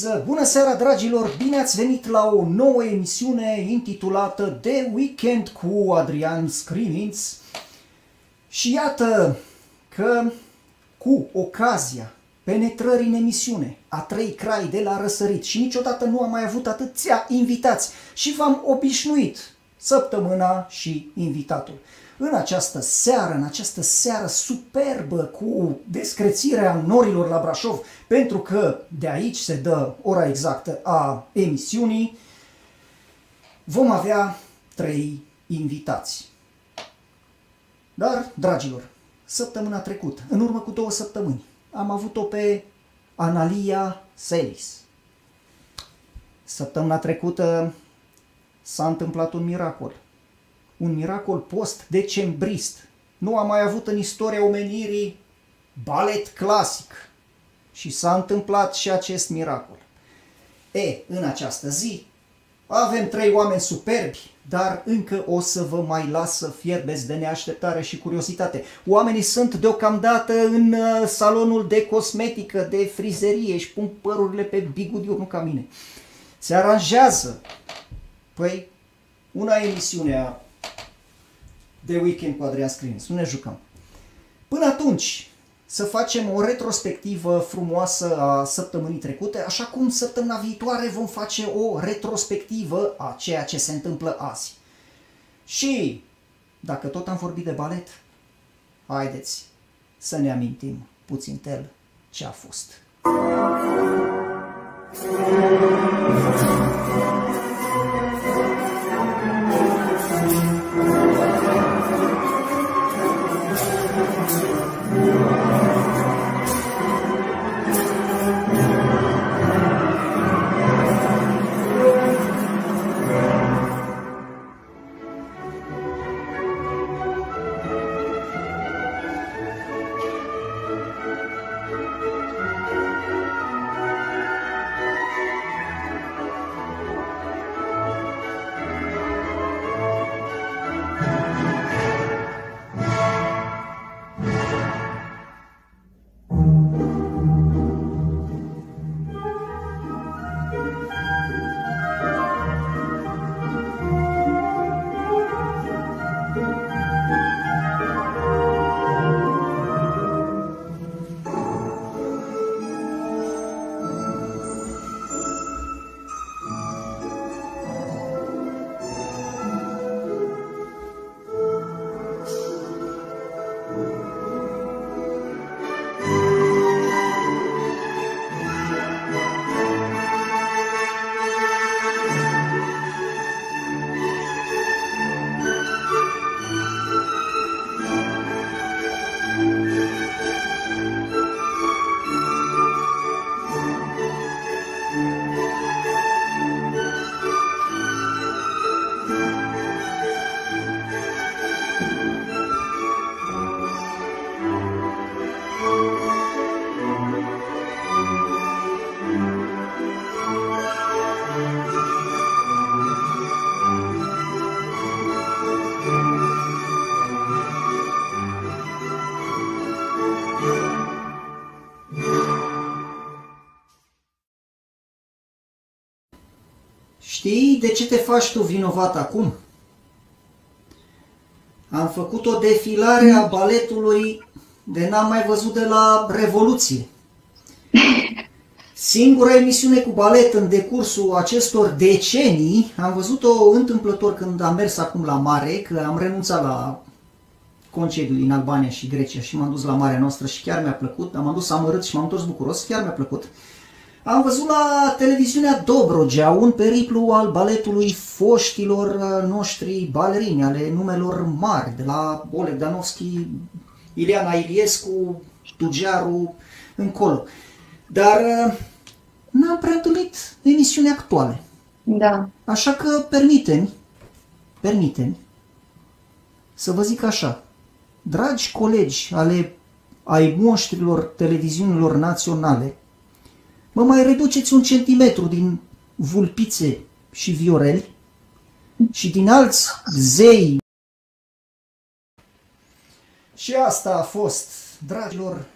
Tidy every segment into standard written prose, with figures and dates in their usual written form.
priză! Bună seara, dragilor! Bine ați venit la o nouă emisiune intitulată The Weekend cu Adrian Scriminț. Și iată că cu ocazia penetrării în emisiune a 3 crai de la răsărit și niciodată nu am mai avut atâția invitați și v-am obișnuit săptămâna și invitatul. În această seară superbă cu descrețirea norilor la Brașov, pentru că de aici se dă ora exactă a emisiunii, vom avea 3 invitați. Dar, dragilor, săptămâna trecută, în urmă cu 2 săptămâni, am avut-o pe Analia Selis. Săptămâna trecută s-a întâmplat un miracol. Un miracol post-decembrist. Nu am mai avut în istoria omenirii balet clasic. Și s-a întâmplat și acest miracol. În această zi avem 3 oameni superbi, dar încă o să vă mai las să fierbeți de neașteptare și curiozitate. Oamenii sunt deocamdată în salonul de cosmetică, de frizerie și pun părurile pe bigudiu, nu ca mine. Se aranjează. Păi, una emisiune de Weekend cu Adrian Scriminț. Nu ne jucăm. Până atunci, să facem o retrospectivă frumoasă a săptămânii trecute, așa cum săptămâna viitoare vom face o retrospectivă a ceea ce se întâmplă azi. Și, dacă tot am vorbit de balet, haideți să ne amintim puțintel ce a fost. Știi de ce te faci tu vinovat acum? Am făcut o defilare a baletului de n-am mai văzut de la Revoluție. Singura emisiune cu balet în decursul acestor decenii, am văzut-o întâmplător când am mers acum la mare, că am renunțat la concediu din Albania și Grecia și m-am dus la marea noastră și chiar mi-a plăcut. M-am dus amărât și m-am întors bucuros, chiar mi-a plăcut. Am văzut la televiziunea Dobrogea un periplu al baletului foștilor noștri balerini, ale numelor mari, de la Oleg Danovski, Ileana Iliescu, Tugearu, încolo. Dar n-am prea întâlnit emisiuni actuale. Da. Așa că permite-mi să vă zic așa, dragi colegi ai monștrilor televiziunilor naționale, mă mai reduceți 1 centimetru din vulpițe și vioreli și din alți zei. Și asta a fost, dragilor,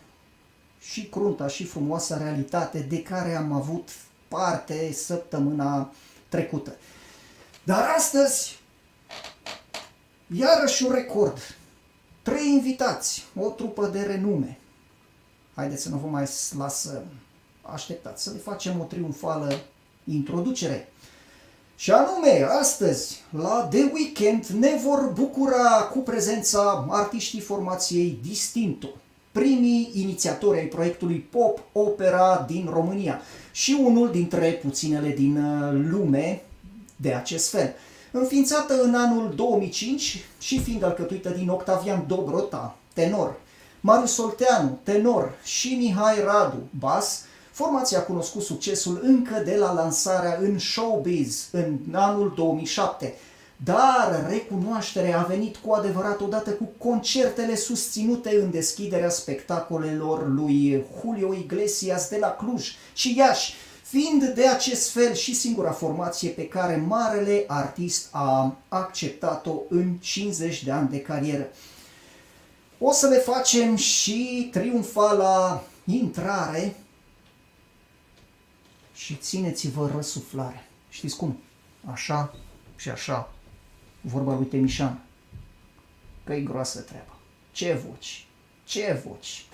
și crunta și frumoasa realitate de care am avut departe săptămâna trecută. Dar astăzi, iarăși un record. 3 invitați, o trupă de renume. Haideți să nu vă mai las să așteptați, să le facem o triumfală introducere. Și anume, astăzi, la The Weekend, ne vor bucura cu prezența artiștii formației Distinto, primii inițiatori ai proiectului Pop Opera din România și unul dintre puținele din lume de acest fel. Înființată în anul 2005 și fiind alcătuită din Octavian Dobrota, tenor, Marius Olteanu, tenor și Mihai Radu, bas, formația a cunoscut succesul încă de la lansarea în showbiz în anul 2007, dar recunoașterea a venit cu adevărat odată cu concertele susținute în deschiderea spectacolelor lui Julio Iglesias de la Cluj și Iași, fiind de acest fel și singura formație pe care marele artist a acceptat-o în 50 de ani de carieră. O să le facem și triumfala intrare și țineți-vă răsuflare. Știți cum? Așa și așa. Vorba lui Temișan. Că-i groasă treaba. Ce voci! Ce voci!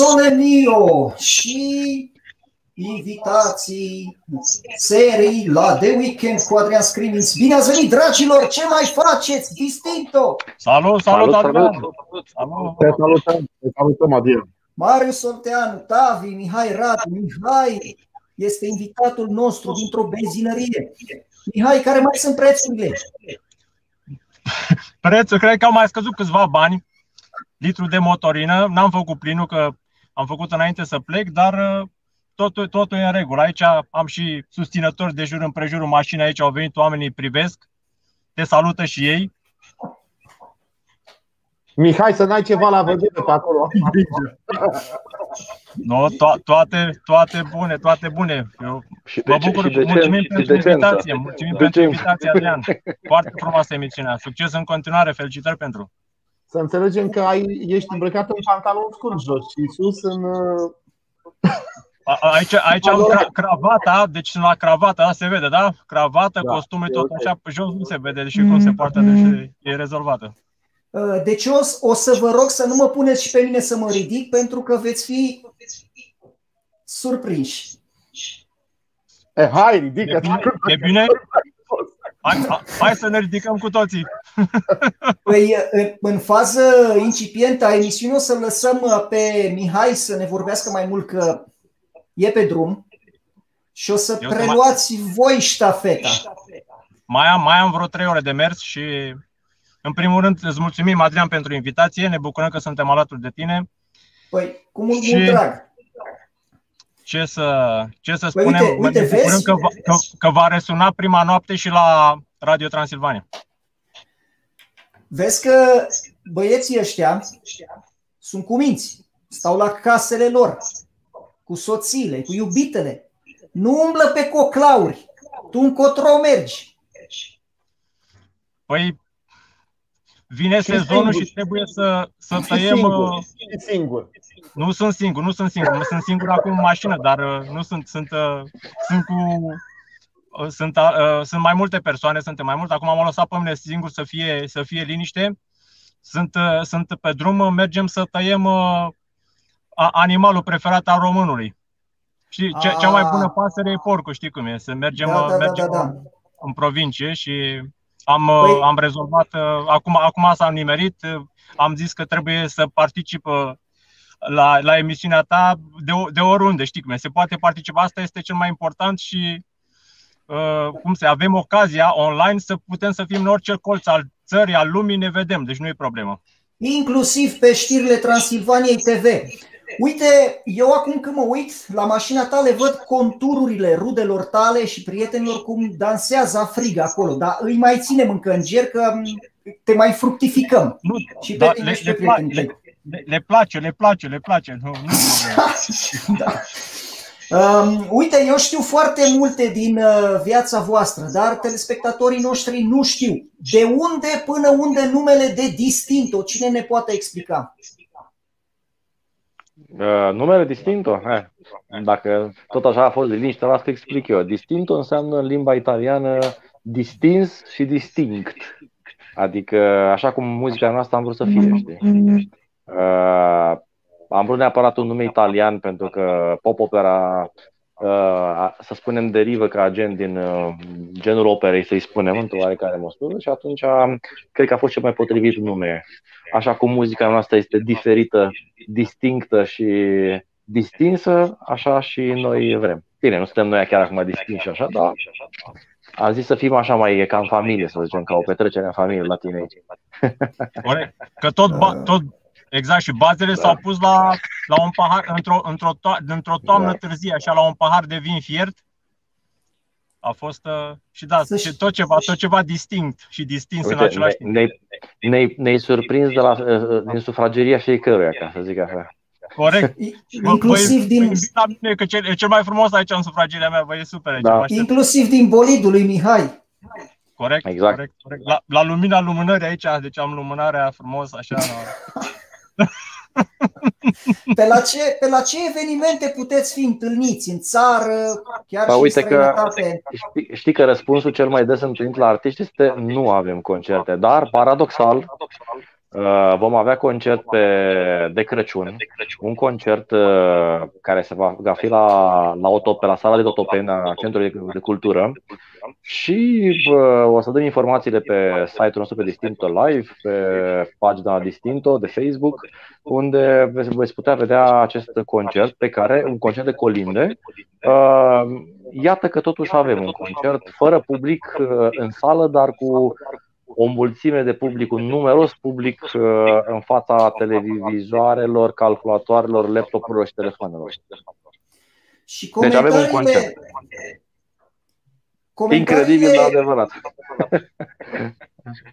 Sole Mio și invitații serii la The Weekend cu Adrian Screamings. Bine ați venit, dragilor! Ce mai faceți? Distinto! Salut, Adrian! Salutăm, Adrian! Marius Olteanu, Tavi, Mihai Radu. Mihai este invitatul nostru dintr-o benzinărie. Mihai, care mai sunt prețurile? Prețul, cred că au mai scăzut câțiva bani. Litru de motorină. N-am făcut plinul, că am făcut înainte să plec, dar totul e în regulă. Aici am și susținători de jur împrejurul mașinii. Aici au venit oamenii, privesc. Te salută și ei. Mihai, să n-ai ceva la văzut pe acolo. No, toate bune. Eu vă bucur, mulțumim pentru invitație. Mulțumim pentru invitație, Adrian. Foarte frumoasă emisiunea. Succes în continuare, felicitări pentru. Să înțelegem că ești îmbrăcat în pantalon scurt jos și sus în... Aici am cravata, deci la cravata, se vede, da? Cravată, costumul tot așa, pe jos nu se vede și cum se poartă, deci e rezolvată. Deci o să vă rog să nu mă puneți și pe mine să mă ridic, pentru că veți fi surprinși. Hai, ridică-te! E bine? Hai să ne ridicăm cu toții. Păi, în fază incipientă a emisiunii o să lăsăm pe Mihai să ne vorbească mai mult, că e pe drum, și o să preluați voi ștafeta. Mai am vreo 3 ore de mers și, în primul rând, îți mulțumim, Adrian, pentru invitație. Ne bucurăm că suntem alături de tine. Păi, cu mult drag. Ce să spunem? Uite, ne bucurăm că va resuna prima noapte și la Radio Transilvania. Vezi că băieții ăștia sunt cuminți. Stau la casele lor, cu soțiile, cu iubitele. Nu umblă pe coclauri. Tu încotro mergi. Păi, vine sezonul și trebuie să tăiem... Singur. Nu sunt singur. Sunt singur acum în mașină, dar nu sunt mai multe persoane, suntem mai multe. Acum am lăsat pe mine singur să fie liniște. Sunt pe drum, mergem să tăiem animalul preferat al românului. Știi, cea mai bună pasăre e porcul, știi cum e? Să mergem în provincie și am rezolvat, acum s-a nimerit, am zis că trebuie să particip la emisiunea ta de oriunde, știi cum e? Se poate participa, asta este cel mai important și avem ocazia online să putem să fim în orice colț al țării, al lumii, ne vedem, deci nu e problemă. Inclusiv pe știrile Transilvaniei TV. Uite, eu acum când mă uit la mașina ta, le văd contururile rudelor tale și prietenilor cum dansează frig acolo, dar îi mai ținem încă în ger, că te mai fructificăm. Nu, și pe tine și pe prietenii. Le place. Nu da. Uite, eu știu foarte multe din viața voastră, dar telespectatorii noștri nu știu. De unde până unde numele de Distinto? Cine ne poate explica? Numele Distinto? Dacă tot așa a fost liniște, asta explic eu. Distinto înseamnă în limba italiană distins și distinct. Adică așa cum muzica noastră am vrut să fie, știi? Am vrut neapărat un nume italian pentru că pop opera, să spunem, derivă ca gen din genul operei, să-i spunem, într-o oarecare măsură, și atunci cred că a fost cel mai potrivit nume. Așa cum muzica noastră este diferită, distinctă și distinsă, așa și noi vrem. Bine, nu suntem noi chiar acum distinși așa, dar am zis să fim așa mai ca în familie, să zicem, ca o petrecere în familie la tine aici. Corect. Că tot exact, și bazele s-au pus la un pahar, într-o toamnă târzie, așa, la un pahar de vin fiert. A fost și da, și tot ceva distinct și distins. Uite, în același timp. Ne-ai surprins din sufrageria fiecăruia, ca să zic așa. Corect. Inclusiv din... Că e cel mai frumos aici în sufrageria mea, e super aici. Da. Inclusiv din bolidul lui Mihai. Corect, exact. Corect. La lumina lumânării aici, deci am lumânarea frumos, așa. Pe la ce evenimente puteți fi întâlniți în țară, chiar și uite în străinătate? Știi că răspunsul cel mai des întâlnit la artiști este nu avem concerte, dar paradoxal Vom avea concert de Crăciun, un concert care se va fi pe la sala de Otopeni a Centrului de Cultură și o să dăm informațiile pe site-ul nostru pe Distinto Live, pe pagina Distinto de Facebook, unde veți putea vedea acest concert un concert de colinde. Iată că totuși avem un concert fără public în sală, dar cu o mulțime de public, un numeros public în fața televizoarelor, calculatoarelor, laptopurilor și telefonelor. Și deci avem un concert. Incredibil, dar adevărat.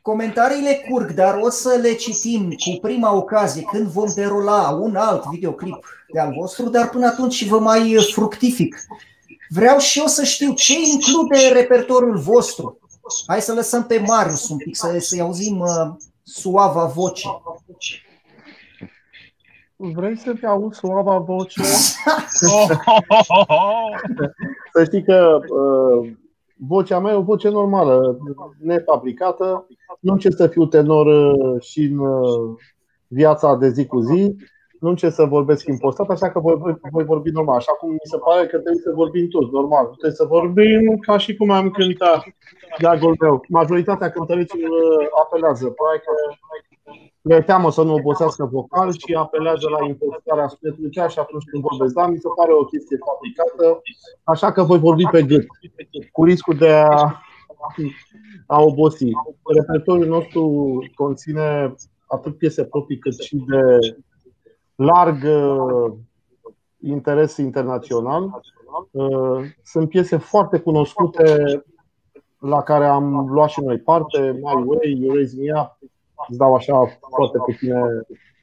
Comentariile curg, dar o să le citim cu prima ocazie când vom derula un alt videoclip de-al vostru, dar până atunci vă mai fructific. Vreau și eu să știu ce include repertoriul vostru. Hai să lăsăm pe Marius un pic, să-i auzim suava voce. Vrei să-mi auzi suava voce? Să știi că vocea mea e o voce normală, nefabricată. Nu încerc să fiu tenor și în viața de zi cu zi. Nu încerc să vorbesc impostat, așa că voi vorbi normal. Așa cum mi se pare că trebuie să vorbim toți normal. Trebuie să vorbim ca și cum am cântat dragul meu. Majoritatea cântăreților apelează. Probabil că le teamă să nu obosească vocal și apelează la impostarea sunetului chiar și atunci când vorbesc. Da, mi se pare o chestie fabricată, așa că voi vorbi pe gât, cu riscul de a obosi. Repertoriul nostru conține atât piese proprii cât și de larg interes internațional. Sunt piese foarte cunoscute la care am luat și noi parte. My Way, You Raise Me Up, îți dau așa foarte puține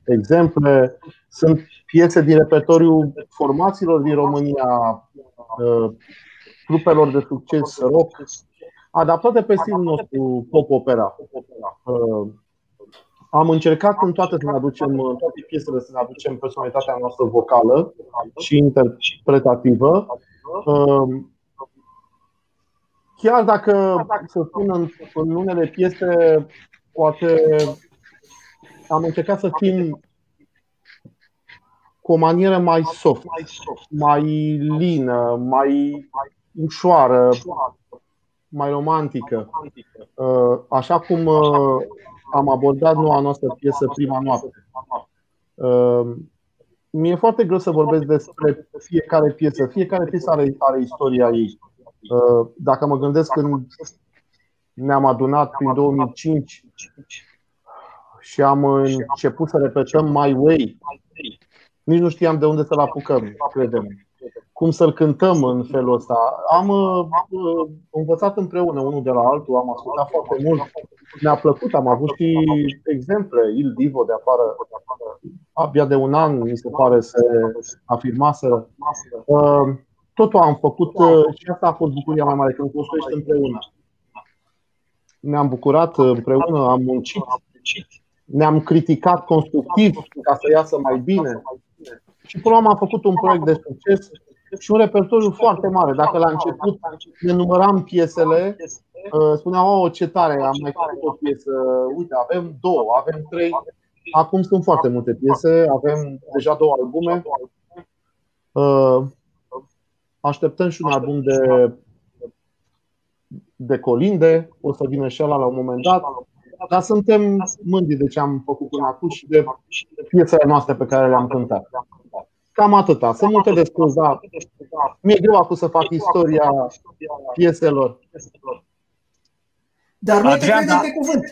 exemple. Sunt piese din repertoriul formațiilor din România, trupelor de succes rock, adaptate pe stilul nostru pop-opera. Am încercat în toate piesele să ne aducem personalitatea noastră vocală și interpretativă. Chiar dacă, să spun, în unele piese poate am încercat să fim cu o manieră mai soft, mai lină, mai ușoară, mai romantică. Așa cum am abordat noua noastră piesă Prima Noapte. Mi-e foarte greu să vorbesc despre fiecare piesă. Fiecare piesă are istoria ei. Dacă mă gândesc când ne-am adunat prin 2005 și am început să repetăm My Way, nici nu știam de unde să-l apucăm, credem. Cum să-l cântăm în felul ăsta. Am învățat împreună unul de la altul, am ascultat foarte mult. Ne-a plăcut, am avut și exemple. Il Divo de afară, abia de un an, mi se pare, se afirmaseră. Totul am făcut și asta a fost bucuria mai mare, când construiești împreună. Ne-am bucurat împreună, am muncit, ne-am criticat constructiv ca să iasă mai bine. Și până la urmă am făcut un proiect de succes și un repertoriu foarte mare. Dacă la început ne număram piesele, spuneam, ce tare, am mai făcut o piesă, uite, avem 2, avem 3. Acum sunt foarte multe piese, avem deja 2 albume. Așteptăm și un album de colinde, o să vină și ăla la un moment dat. Dar suntem mândri de ce am făcut până acum și de piesele noastre pe care le-am cântat. Cam atâta. Sunt multe de spus, dar mi-e greu acum să fac istoria pieselor. Dar noi te credem pe cuvânt.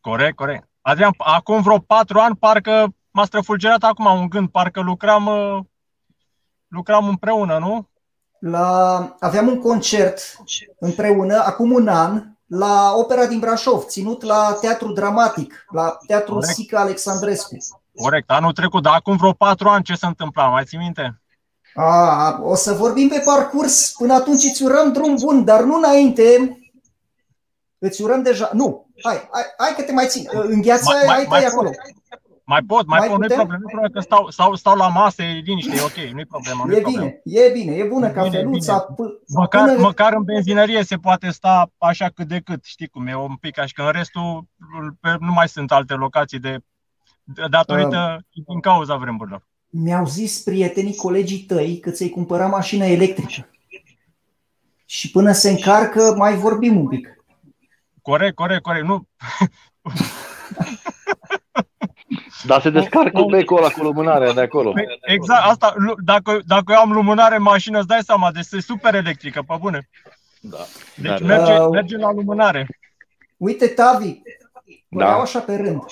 Corect. Adrian, acum vreo 4 ani parcă m-a străfulgerat acum un gând, parcă lucram împreună, nu? Aveam un concert împreună acum un an la Opera din Brașov, ținut la Teatru Dramatic, la Teatrul Sica Alexandrescu. Corect, anul trecut, dar acum vreo 4 ani ce se întâmpla, mai ții minte? O să vorbim pe parcurs, până atunci îți urăm drum bun, dar nu înainte. Îți urăm deja, nu, hai că te mai țin, îngheață, hai acolo. Mai pot, nu-i problemă, că stau la masă, e liniște, e ok, nu-i problemă. E bine, e bună cafeluța. Măcar în benzinărie se poate sta așa cât de cât, știi cum e, un pic, așa că în restul nu mai sunt alte locații datorită din cauza vremurilor. Mi-au zis prietenii, colegii tăi, că ți-ai cumpărat mașină electrică. Și până se încarcă, mai vorbim un pic. Corect, nu. Dar se descarcă becul ăla cu lumânarea de acolo. Exact, asta, dacă eu am lumânare în mașină, îți dai seama, deci e super electrică, pe bune. Da. Deci merge la lumânare. Uite, Tavi, iau așa pe rând.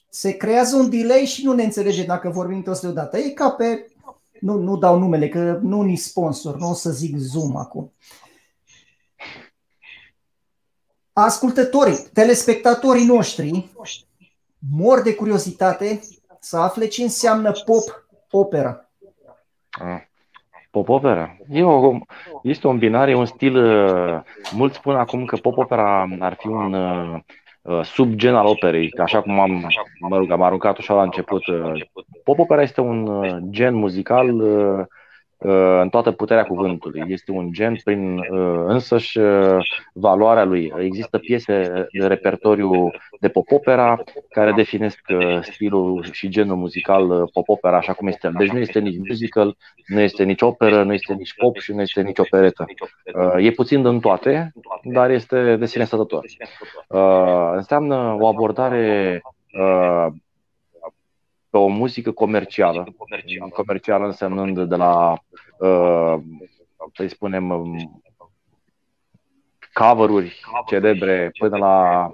Se creează un delay și nu ne înțelege dacă vorbim toți deodată. E ca pe... Nu dau numele, că nu-ni sponsor, nu o să zic Zoom acum. Ascultătorii, telespectatorii noștri mor de curiozitate să afle ce înseamnă pop-opera. Pop-opera? Este un binar, e un stil, mulți spun acum că pop-opera ar fi un subgen al operei, așa cum am aruncat așa la început. Pop-opera este un gen muzical în toată puterea cuvântului. Este un gen prin însăși valoarea lui. Există piese de repertoriu de pop-opera care definesc stilul și genul muzical pop-opera așa cum este. Deci nu este nici musical, nu este nici operă, nu este nici pop și nu este nici operetă. E puțin din toate, dar este de sine stătător. Înseamnă o abordare pe o muzică comercială însemnând de la, să-i spunem, cover-uri celebre până la,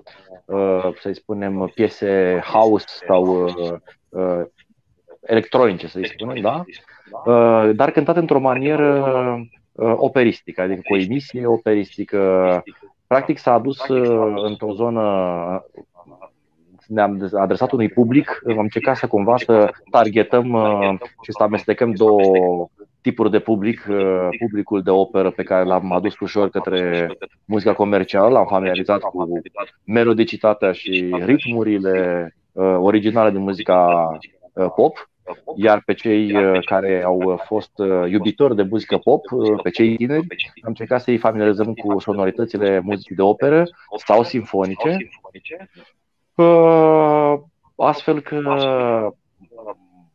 să-i spunem, piese house sau electronice, să-i spunem, da? Dar cântate într-o manieră operistică, adică cu o emisie operistică. Practic s-a adus într-o zonă, ne-am adresat unui public, am încercat să cumva să targetăm și să amestecăm două tipuri de public. Publicul de operă pe care l-am adus ușor către muzica comercială, l-am familiarizat cu melodicitatea și ritmurile originale din muzica pop. Iar pe cei care au fost iubitori de muzică pop, pe cei tineri, am încercat să-i familiarizăm cu sonoritățile muzicii de operă sau simfonice, astfel că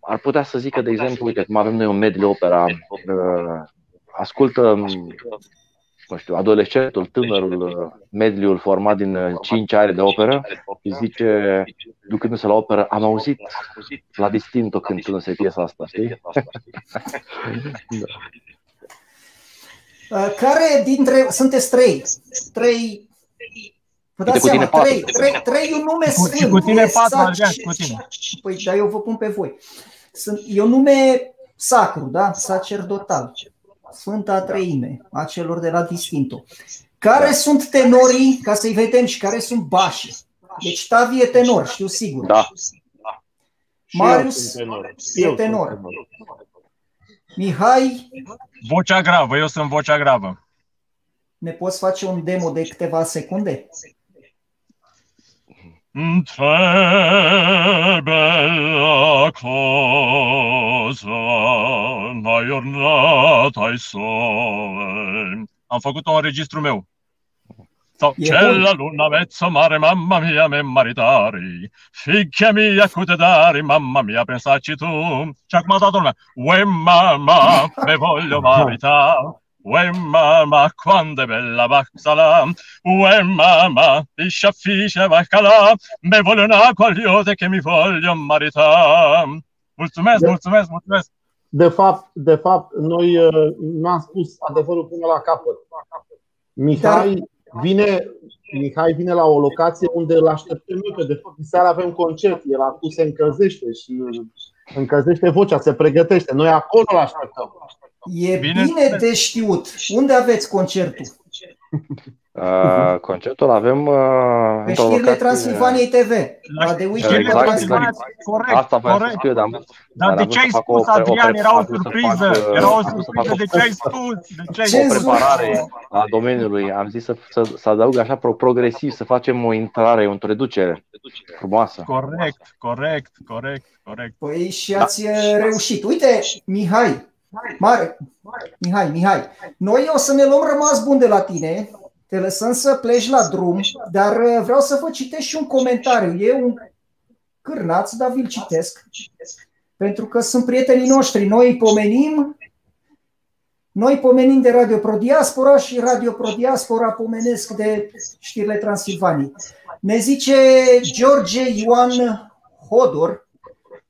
ar putea să zică, de exemplu, uite, cum avem noi un medley opera, ascultă, nu știu, adolescentul, tânărul, medley-ul format din 5 are de operă și zice, ducându-se la operă, am auzit la Distinto cântându-se piesa asta, știi? Care dintre... Sunteți trei... Vă dați seama, trei un nume sfânt. Cu tine patru, Adrian, cu tine. Păi, dar eu vă pun pe voi. E un nume sacru, da? Sacerdotal. Sfânta Treime a celor de la Distinto. Care sunt tenorii, ca să-i vedem, și care sunt bașii? Deci Tavi e tenor, știu sigur. Da. Marius e tenor. Mihai? Vocea gravă, eu sunt vocea gravă. Ne poți face un demo de câteva secunde? Te bella cosa, una giornata al sole. Am făcut-o în registrul meu. Sau c'è la luna mezzo mare, mamma mia me maritari, figlia mia cute dari, mamma mia pensaci tu. Și acum toată lumea. Uè mamma, me voglio maritare. Uè mamma, quando è bella Baxala. Uè mamma, il sciaffice va calà. Me voglio una quagliote che mi voglio maritare. Mulțumesc. De fapt, noi nu am spus adevărul până la capăt. Mihai vine la o locație unde îl așteptăm noi, că de fapt seara avem concert, el acum se încălzește și încălzește vocea, se pregătește. Noi acolo îl așteptăm. E bine de știut. Unde aveți concertul? Concertul avem pe știrile Transilvaniei TV. La de weekend. Asta vreau să spun, dar de ce ai spus, Adrian? Era o surpriză. De ce ai spus? O preparare a domeniului. Am zis să adaug așa progresiv, să facem o intrare, o introducere. frumoasă. Corect. Păi și ați reușit. Uite, Mihai, noi o să ne luăm rămas bun de la tine, te lăsăm să pleci la drum, dar vreau să vă citesc și un comentariu. E un cârnaț, dar vi-l citesc, pentru că sunt prietenii noștri. Noi pomenim de Radio Pro Diaspora și Radio Pro Diaspora pomenesc de știrile Transilvaniei. Ne zice George Ioan Hodor: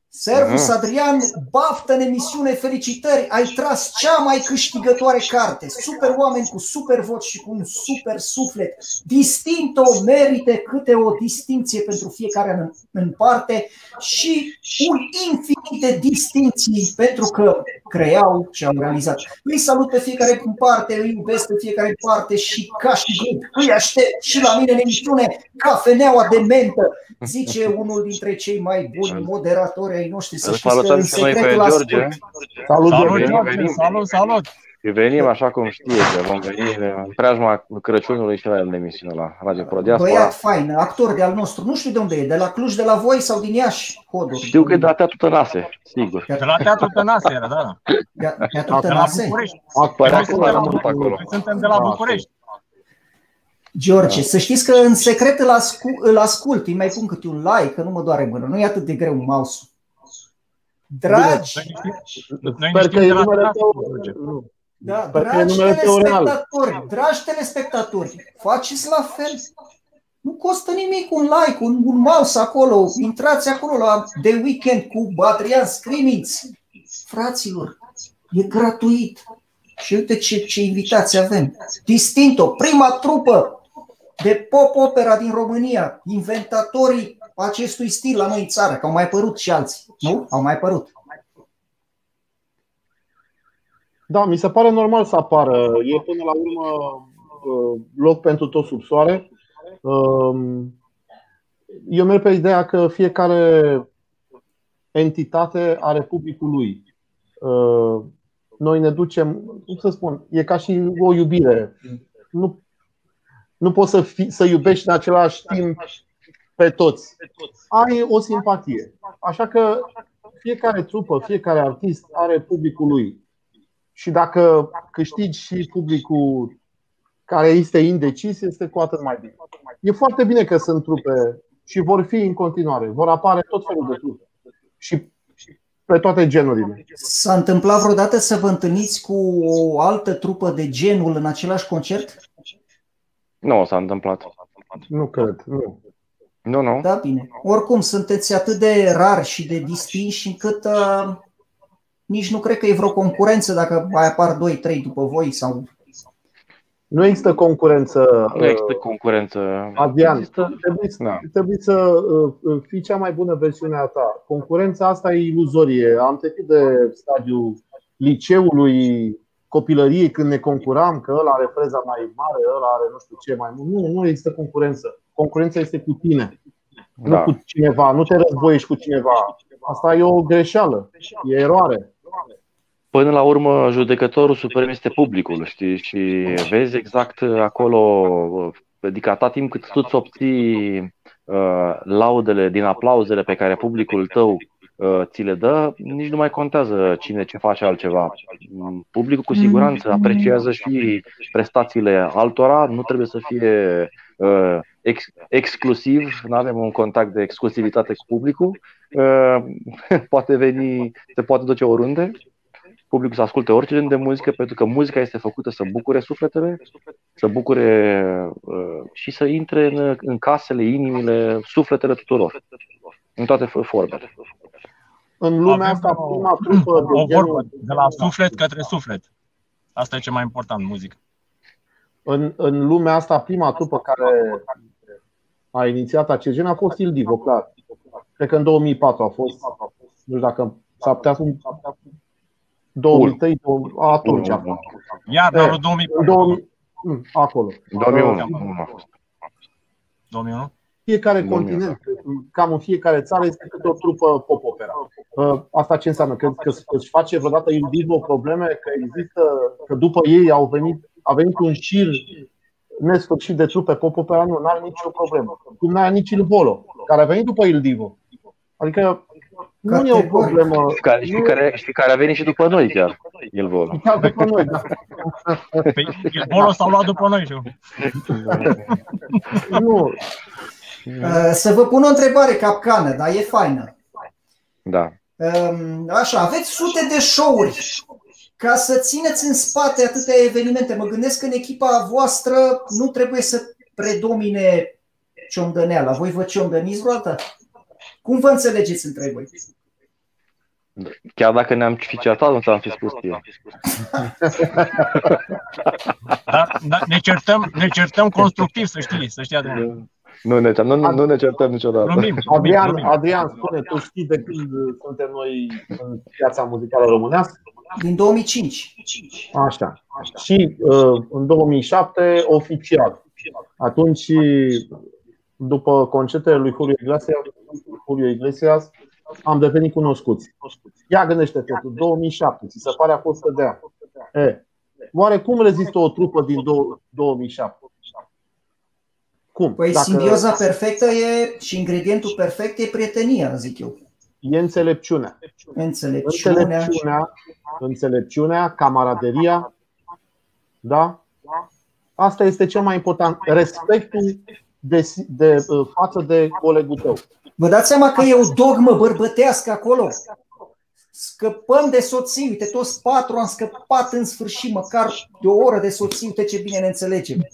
Servus Adrian, baftă în emisiune, felicitări, ai tras cea mai câștigătoare carte. Super oameni cu super voci și cu un super suflet. Distinto, merite câte o distinție pentru fiecare în parte și un infinit de distinții pentru că creau ce au realizat. Îi salut pe fiecare în parte, îi iubesc pe fiecare în parte și ca și gând îi aștept și la mine în emisiune cafeneaua de mentă, zice unul dintre cei mai buni moderatori ai noștri. Să știți că în secretul ascult. Salut! Venim, așa cum știți, vom veni în preajma Crăciunului și la el în emisiune la Radio Pro Diaspora. Băiat fain, actor de al nostru, nu știu de unde e, de la Cluj, de la voi sau din Iași, Hodor? Știu că e de la Teatru Tănase, sigur. De la Teatru Tănase era, da. Teatru Tănase? Suntem de la București. George, să știți că în secret îl ascult, îi mai pun câte un like, că nu mă doare mâna, nu e atât de greu mouse-ul. Dragi, dragi telespectatori, faceți la fel. Nu costă nimic un like, un mouse acolo, intrați acolo la The Weekend cu Adrian Scriminți. Fraților, e gratuit. Și uite ce invitații avem. Distinto, prima trupă de pop-opera din România, inventatorii acestui stil la noi în țară, că au mai apărut și alții, nu? Au mai apărut. Da, mi se pare normal să apară. E până la urmă loc pentru tot sub soare. Eu merg pe ideea că fiecare entitate are publicul lui. Noi ne ducem, cum să spun, e ca și o iubire. Nu poți să iubești în același timp pe toți. Ai o simpatie. Așa că fiecare trupă, fiecare artist are publicul lui. Și dacă câștigi și publicul care este indecis, este cu atât mai bine. E foarte bine că sunt trupe și vor fi în continuare. Vor apare tot felul de trupe. Și pe toate genurile. S-a întâmplat vreodată să vă întâlniți cu o altă trupă de genul în același concert? Nu s-a întâmplat. Nu cred, nu. Nu. Da, bine. Oricum, sunteți atât de rari și de distinși încât nici nu cred că e vreo concurență dacă mai apar 2-3 după voi sau... Nu există concurență. Nu există concurență. Adrian, trebuie să fii cea mai bună versiune a ta. Concurența asta e iluzorie. Am trecut de stadiul liceului, copilăriei, când ne concuram, că ăla are freza mai mare, ăla are nu știu ce mai mult. Nu există concurență. Concurența este cu tine, nu cu cineva. Nu te războiești cu cineva. Asta e o greșeală, e eroare. Până la urmă, judecătorul suprem este publicul, știi? Și vezi exact acolo, adică atâta timp cât tu îți obții laudele din aplauzele pe care publicul tău ți le dă, nici nu mai contează cine ce face altceva. Publicul cu siguranță apreciază și prestațiile altora, nu trebuie să fie exclusiv, nu avem un contact de exclusivitate cu publicul, poate veni, se poate duce oriunde. Publicul să asculte orice gen de muzică, pentru că muzica este făcută să bucure sufletele, să bucure și să intre în casele, inimile, sufletele tuturor, în toate formele. În lumea asta, prima trupă de genul... de la suflet către suflet. Asta e ce mai important, muzică. În lumea asta, prima trupă care a inițiat acest gen a fost Il Divo, clar. Cred că în 2004 a fost, nu știu dacă s-a putea 2003, atunci a fost. Iar anul 2004. Acolo. 2001 a fost. 2001? Fiecare continent, cam în fiecare țară, este câte o trupă pop-opera. Asta ce înseamnă? Că își face vreodată Il Divo probleme? Că există, că după ei a venit un șir nesfârșit de trupe pop opera, nu are nicio problemă. Cum n-are nici Il Volo, care a venit după Il Divo. Adică nu e o problemă. Știi care a venit și după noi chiar, Il Volo. După noi, da. Il Volo s-au luat după noi. Nu. Să vă pun o întrebare capcană, dar e faină. Da. Așa, aveți sute de show-uri. Ca să țineți în spate atâtea evenimente, mă gândesc că în echipa voastră nu trebuie să predomine ciondăneala. Voi vă ciondăniți vreodată? Cum vă înțelegeți între voi? Chiar dacă ne-am fi certat, nu ți-am fi spus eu. Da, ne certăm constructiv, să știi, Adrian. Nu ne certăm niciodată. Adrian, spune, tu știi de când suntem noi în piața muzicală românească? Din 2005. Așa. Și în 2007 oficial. Atunci, după concertele lui Julio Iglesias, am devenit cunoscuți. Ia gândește-te tu, 2007, ți se pare a fost de ani. Oare cum rezistă o trupă din 2007? Cum? Păi simbioza perfectă e și ingredientul perfect e prietenia, zic eu. E înțelepciunea. Înțelepciunea, camaraderia. Da? Asta este cel mai important. Respectul față de colegul tău. Vă dați seama că e o dogmă bărbătească acolo? Scăpăm de soții, uite, toți 4 am scăpat în sfârșit, măcar de o oră de soții, uite ce bine ne înțelegem.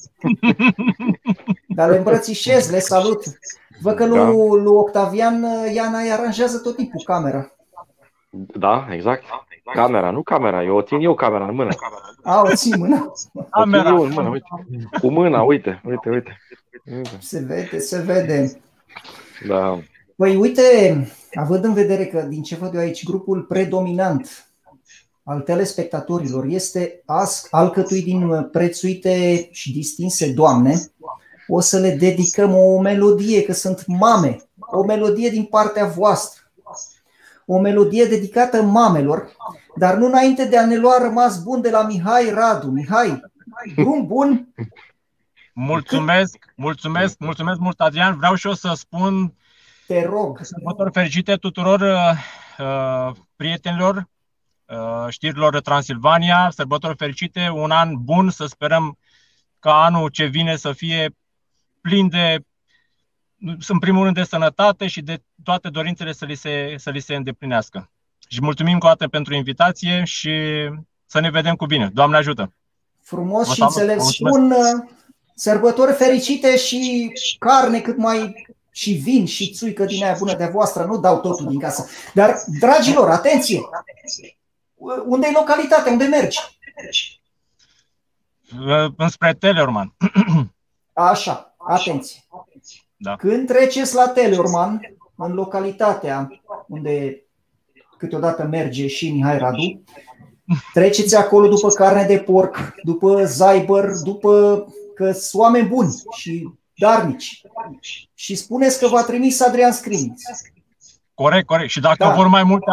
Dar le îmbrățișez, le salut. Văd că lui Octavian Iana îi aranjează tot timpul camera. Da, exact. Camera, nu camera, eu o țin eu camera în mână. O țin mână? Camera în mână, uite. Cu mâna, uite. Se vede. Da. Păi uite, având în vedere că din ce văd eu aici, grupul predominant al telespectatorilor este alcătuit din prețuite și distinse doamne, o să le dedicăm o melodie, că sunt mame, o melodie din partea voastră. O melodie dedicată mamelor, dar nu înainte de a ne lua rămas bun de la Mihai Radu. Mihai, drum bun! Mulțumesc mult, Adrian. Vreau și eu să spun, te rog, sărbători fericite tuturor prietenilor știrilor Transilvania, sărbători fericite, un an bun, să sperăm ca anul ce vine să fie plin de, în primul rând, de sănătate și de toate dorințele să li se îndeplinească. Și mulțumim încă o dată pentru invitație și să ne vedem cu bine. Doamne ajută! Frumos și înțeles. Spun sărbători fericite și carne cât mai, și vin și țuică din aia bună de voastră. Nu dau totul din casă. Dar, dragilor, atenție! Unde e localitatea? Unde mergi? Înspre Teleorman. Așa, atenție. Da. Când treceți la Teleorman, în localitatea unde câteodată merge și Mihai Radu, treceți acolo după carne de porc, după zaibăr, după că sunt oameni buni și darnici. Și spuneți că v-a trimis Adrian Scriniț. Corect. Și dacă vor mai multe,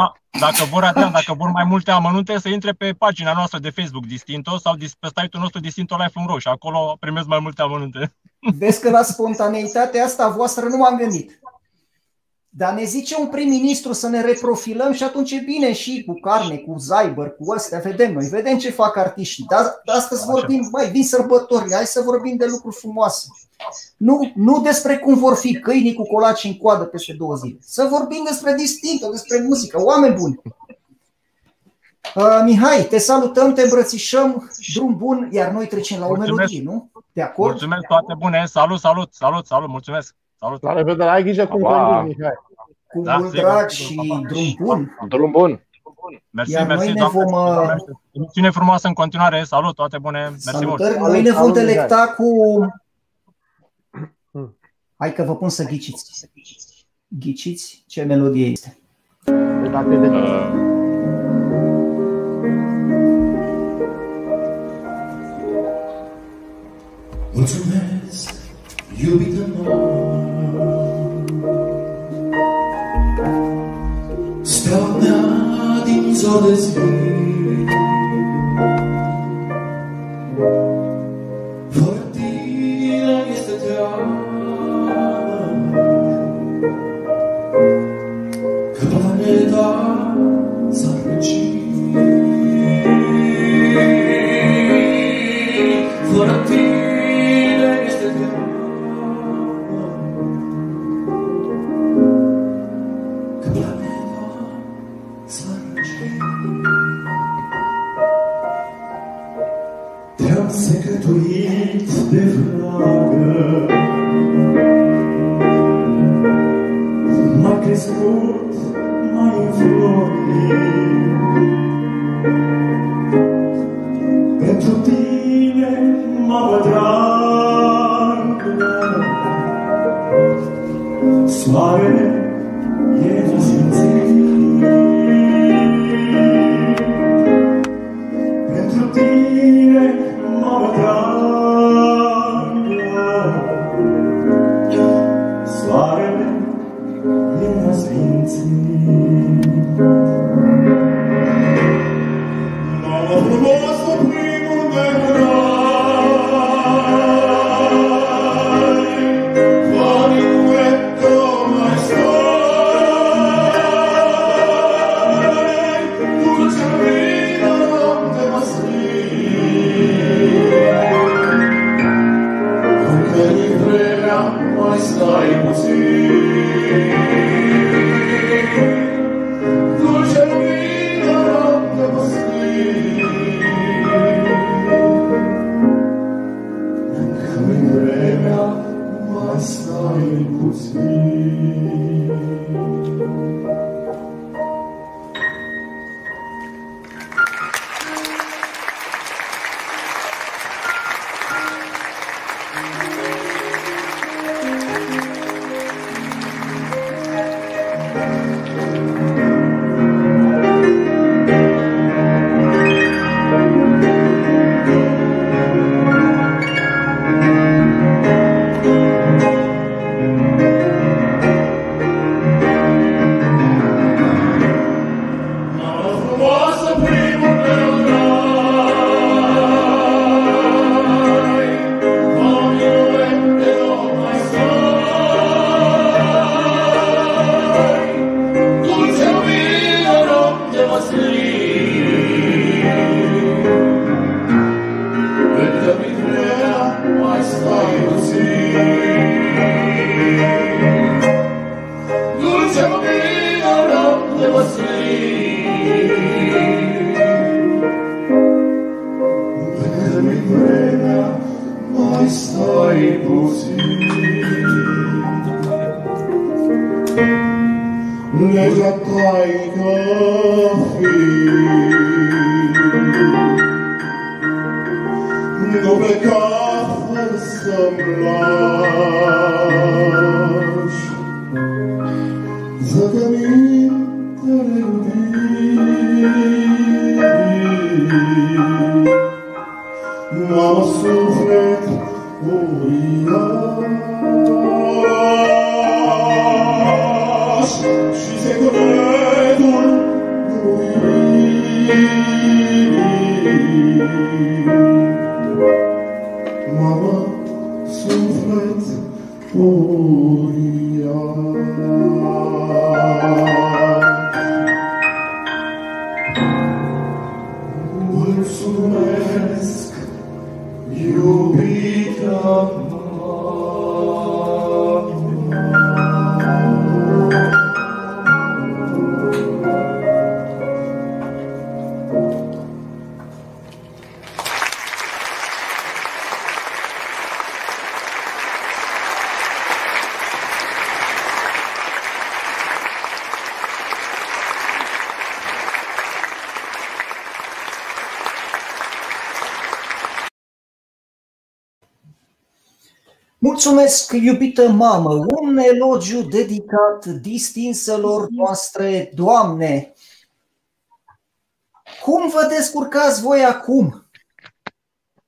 dacă vor mai multe amănunte, să intre pe pagina noastră de Facebook Distinto sau pe site-ul nostru distintolife.ro și acolo primesc mai multe amănunte. Vezi că la spontaneitatea asta a voastră nu m-am gândit. Dar ne zice un prim-ministru să ne reprofilăm și atunci e bine și cu carne, cu zaibăr, cu astea, vedem ce fac artiștii. Dar astăzi vorbim, vin sărbători, hai să vorbim de lucruri frumoase. Nu despre cum vor fi câinii cu colaci în coadă peste 2 zile. Să vorbim despre Distinto, despre muzică, oameni buni. Mihai, te salutăm, te îmbrățișăm, drum bun, iar noi trecem la o melodie, nu? De acord? Mulțumesc, toate bune, salut, mulțumesc. Salut. La revedere, ai grijă cum conduci, Mihai. Cu mult drag și drum bun. Drum bun. Mersi, noi ne vom... Emisiune frumoasă în continuare, salut, toate bune, mersi mult. Noi ne vom delecta cu... Hai că vă pun să ghiciți. Ghiciți ce melodie este. Mulțumesc, iubită mea, steaua mea din zor de zi, fără tine Soarele e nesimțit. Pentru tine, mamă dragă, soarele e nesfințit. Mamă frumoasă, primul meu rai, quali duetto mai stai, dulce vino notte maschile, anche mi prega mai stai così. Dulce vino notte maschile, anche mi prega mai stai così. Mulțumesc, iubita mea. Mulțumesc, iubită mamă, un elogiu dedicat distinselor noastre doamne. Cum vă descurcați voi acum?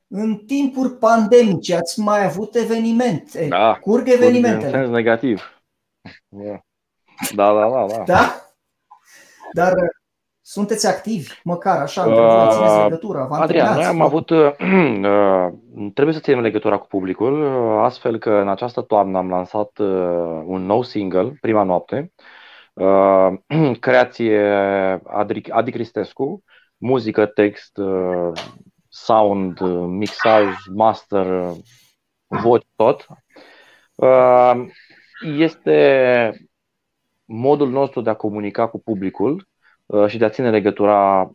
În timpuri pandemice ați mai avut evenimente? Da, curg evenimentele. În sens negativ. Da. Da? Dar sunteți activi, măcar așa, între voi țineți legătura, vă Adrian, noi antrenați? am avut, trebuie să ținem legătura cu publicul, astfel că în această toamnă am lansat un nou single, Prima noapte, creație Adi Cristescu, muzică, text, sound, mixaj, master, voci, tot. Este modul nostru de a comunica cu publicul și de a ține legătura,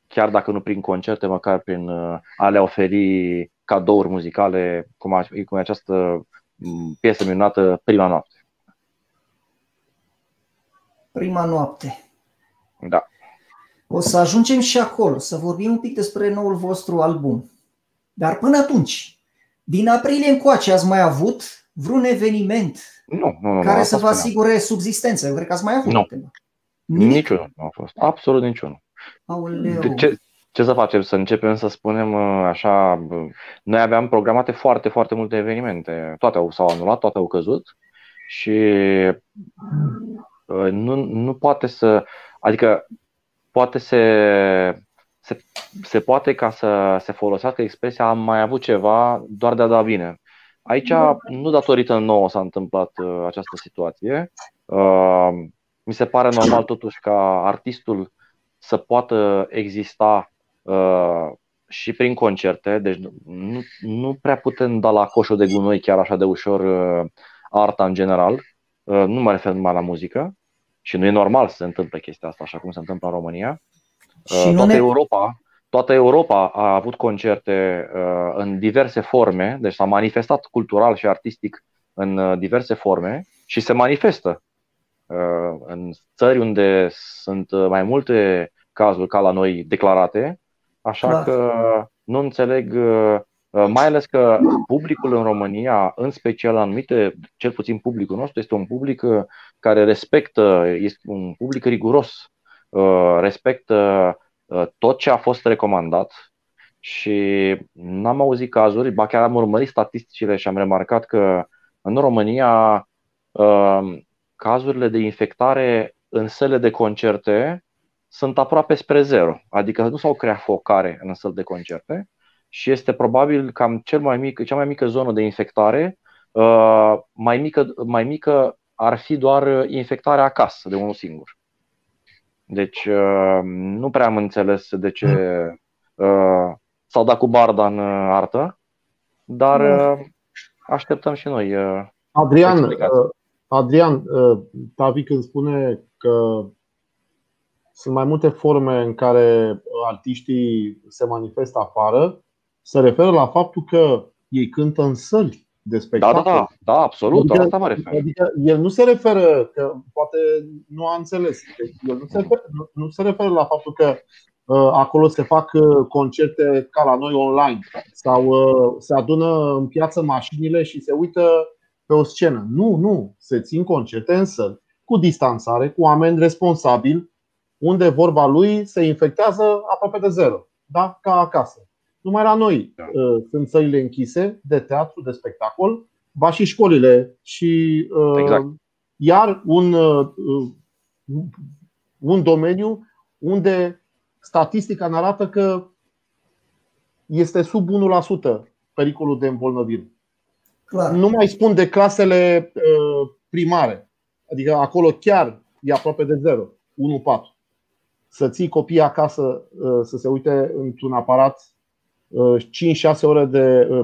chiar dacă nu prin concerte, măcar prin a le oferi cadouri muzicale, cum e această piesă minunată, Prima noapte. Prima noapte. Da. O să ajungem și acolo, să vorbim un pic despre noul vostru album. Dar până atunci, din aprilie încoace ați mai avut vreun eveniment Nu, care asta să vă spuneam. asigure subzistență? Eu cred că ați mai avut. Nu. Nimic? Niciunul nu a fost. Absolut niciunul. Aoleu. De ce să facem? Să începem să spunem așa. Noi aveam programate foarte, foarte multe evenimente. Toate s-au anulat, toate au căzut și nu poate să. Adică poate se poate ca să se folosească expresia am mai avut ceva doar de a da bine. Aici, nu datorită nouă s-a întâmplat această situație. Mi se pare normal totuși ca artistul să poată exista și prin concerte. Deci nu prea putem da la coșul de gunoi chiar așa de ușor arta în general. Nu mă refer numai la muzică. Și nu e normal să se întâmple chestia asta așa cum se întâmplă în România. Și Toată Europa a avut concerte în diverse forme, deci s-a manifestat cultural și artistic în diverse forme și se manifestă în țări unde sunt mai multe cazuri ca la noi declarate, așa Clar. că nu înțeleg, mai ales că publicul în România, în special anumite, cel puțin publicul nostru, este un public care respectă, este un public riguros, respectă tot ce a fost recomandat și n-am auzit cazuri, ba chiar am urmărit statisticile și am remarcat că în România cazurile de infectare în săle de concerte sunt aproape spre zero, adică nu s-au creat focare în săli de concerte și este probabil cam cea mai mică zonă de infectare, mai mică ar fi doar infectarea acasă de unul singur. Deci nu prea am înțeles de ce s-au dat cu barda în artă, dar așteptăm și noi. Adrian, Tavi când spune că sunt mai multe forme în care artiștii se manifestă afară, se referă la faptul că ei cântă în săli de spectacol. Da, absolut, adică, asta mă refer. Adică el nu se referă, că poate nu a înțeles, el nu se referă la faptul că acolo se fac concerte ca la noi online sau se adună în piață mașinile și se uită pe o scenă. Nu, se țin concerte în săli, cu distanțare, cu oameni responsabili, unde vorba lui se infectează aproape de zero, da? Ca acasă. Numai la noi sunt sălile închise de teatru, de spectacol, ba și școlile. Și exact. Iar un domeniu unde statistica ne arată că este sub 1% pericolul de îmbolnăvire. Clar. Nu mai spun de clasele primare, adică acolo chiar e aproape de zero, 1,4. Să ții copiii acasă să se uite într-un aparat 5-6 ore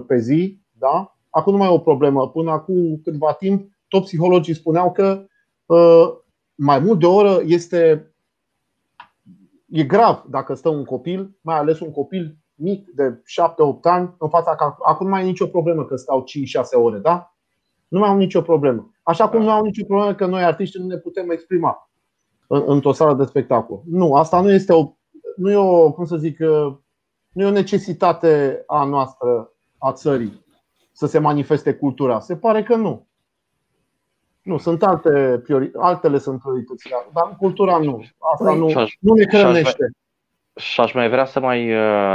pe zi, da? Acum nu mai e o problemă. Până acum câtva timp, toți psihologii spuneau că mai mult de o oră e grav dacă stă un copil, mai ales un copil mic de 7-8 ani în fața. Acum nu mai e nicio problemă că stau 5-6 ore, da? Nu mai au nicio problemă. Așa cum nu au nicio problemă că noi artiști nu ne putem exprima într-o sală de spectacol. Nu, asta nu este nu e o necesitate a noastră, a țării, să se manifeste cultura. Se pare că nu. Nu, sunt altele sunt prioritățile, dar cultura nu. Asta nu ne hrănește. Și aș mai vrea să mai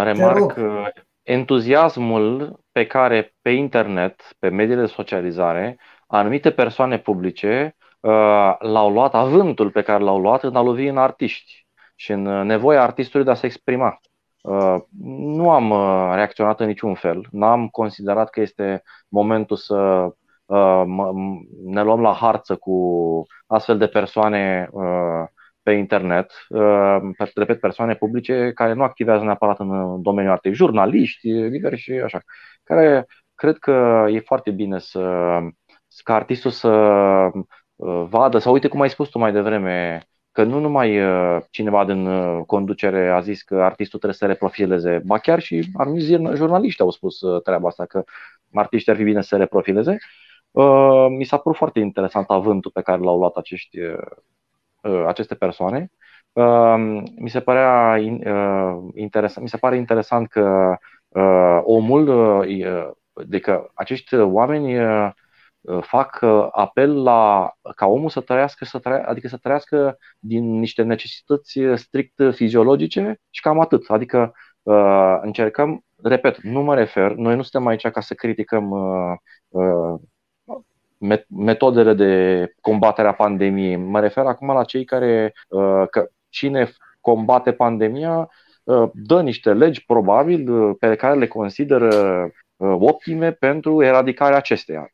remarc entuziasmul pe care pe internet, pe mediile de socializare, anumite persoane publice l-au luat, avântul pe care l-au luat în a lovi în artiști și în nevoia artistului de a se exprima. Nu am reacționat în niciun fel. N-am considerat că este momentul să ne luăm la harță cu astfel de persoane pe internet. Repet, persoane publice care nu activează neapărat în domeniul artei, jurnaliști, lideri și așa, care cred că e foarte bine ca artistul să vadă, sau uite cum ai spus tu mai devreme, că nu numai cineva din conducere a zis că artistul trebuie să se reprofileze, ba chiar și anumiți jurnaliști au spus treaba asta, că artiștii ar fi bine să se reprofileze. Mi s-a părut foarte interesant avântul pe care l-au luat aceste persoane. Mi se pare interesant că omul, adică acești oameni fac apel ca omul să trăiască, adică să trăiască din niște necesități strict fiziologice și cam atât. Adică încercăm, repet, nu mă refer, noi nu suntem aici ca să criticăm metodele de combatere a pandemiei. Mă refer acum la cei care, că cine combate pandemia dă niște legi probabil pe care le consideră optime pentru eradicarea acesteia.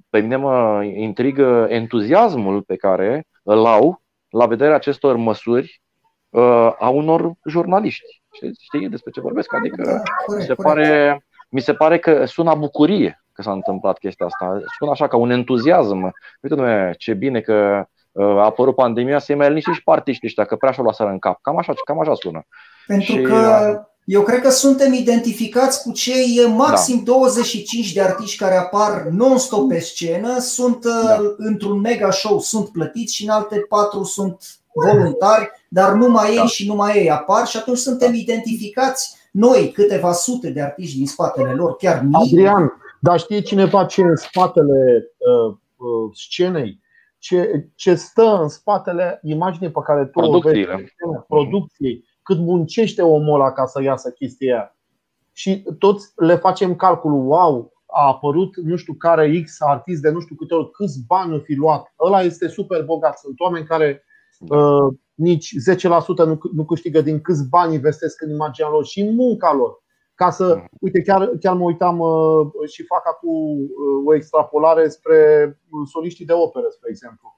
Pe mine mă intrigă entuziasmul pe care îl au la vederea acestor măsuri a unor jurnaliști. Știi despre ce vorbesc? Adică mi se pare că sună bucurie că s-a întâmplat chestia asta. Sună așa ca un entuziasm. Uite, ce bine că a apărut pandemia, să-i mai liniști și partiștii ăștia, că prea și-o luaseră în cap. Cam așa sună. Pentru că eu cred că suntem identificați cu cei maxim 25 de artiști care apar non-stop pe scenă, sunt într-un mega show, sunt plătiți și în alte 4 sunt voluntari, dar numai ei și numai ei apar și atunci suntem identificați noi, câteva sute de artiști din spatele lor, chiar mii. Adrian, dar știe cineva ce în spatele scenei? Ce stă în spatele imaginii pe care tu o vezi, producției, cât muncește omul ăla ca să iasă chestia aia. Și toți le facem calculul, wow, a apărut nu știu care X artist de nu știu câte ori, câți bani o fi luat. Ăla este super bogat. Sunt oameni care nici 10% nu câștigă din câți bani investesc în imaginea lor și în munca lor. Ca să, uite, chiar mă uitam și fac acum o extrapolare spre soliștii de operă, spre exemplu,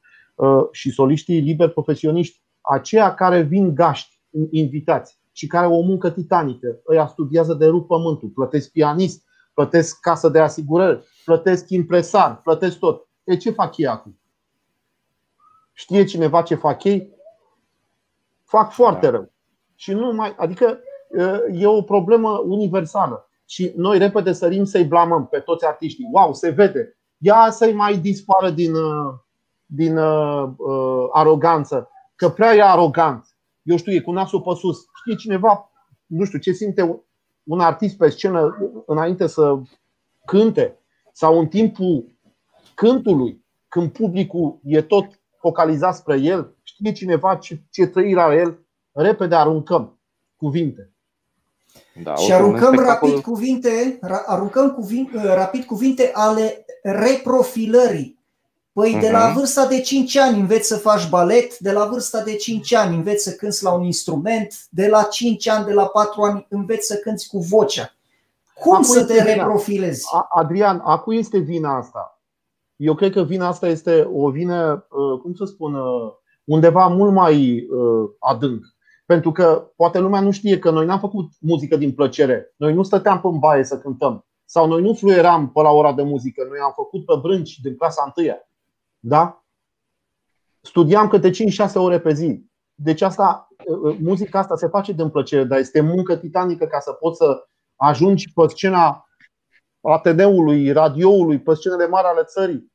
și soliștii liberi profesioniști, aceia care vin gaști, invitați și care au o muncă titanică. Ăia studiază de rup pământul, plătesc pianist, plătesc casă de asigurări, plătesc impresar, plătesc tot. Ce fac ei acum? Știe cineva ce fac ei? Fac foarte rău. Și nu mai, adică e o problemă universală. Și noi repede sărim să-i blamăm pe toți artiștii. Wow, se vede. Ia să-i mai dispară din aroganță. Că prea e arogant. Eu știu, e cu nasul pe sus. Știe cineva, nu știu, ce simte un artist pe scenă înainte să cânte? Sau în timpul cântului, când publicul e tot focalizat spre el? Știe cineva ce trăire are el? Repede aruncăm cuvinte. Și aruncăm rapid cuvinte ale reprofilării. Păi de la vârsta de 5 ani înveți să faci balet, de la vârsta de 5 ani înveți să cânți la un instrument, de la 5 ani, de la 4 ani înveți să cânți cu vocea. Cum să te reprofilezi? Adrian, a cui este vina asta? Eu cred că vina asta este o vină, cum să spun, undeva mult mai adânc. Pentru că poate lumea nu știe că noi n-am făcut muzică din plăcere. Noi nu stăteam pe baie să cântăm. Sau noi nu fluieram pe la ora de muzică. Noi am făcut pe brânci din clasa 1-a. Da? Studiam câte 5-6 ore pe zi. Deci muzica asta se face din plăcere, dar este muncă titanică ca să poți să ajungi pe scena ATN-ului, radioului, pe scenele mari ale țării,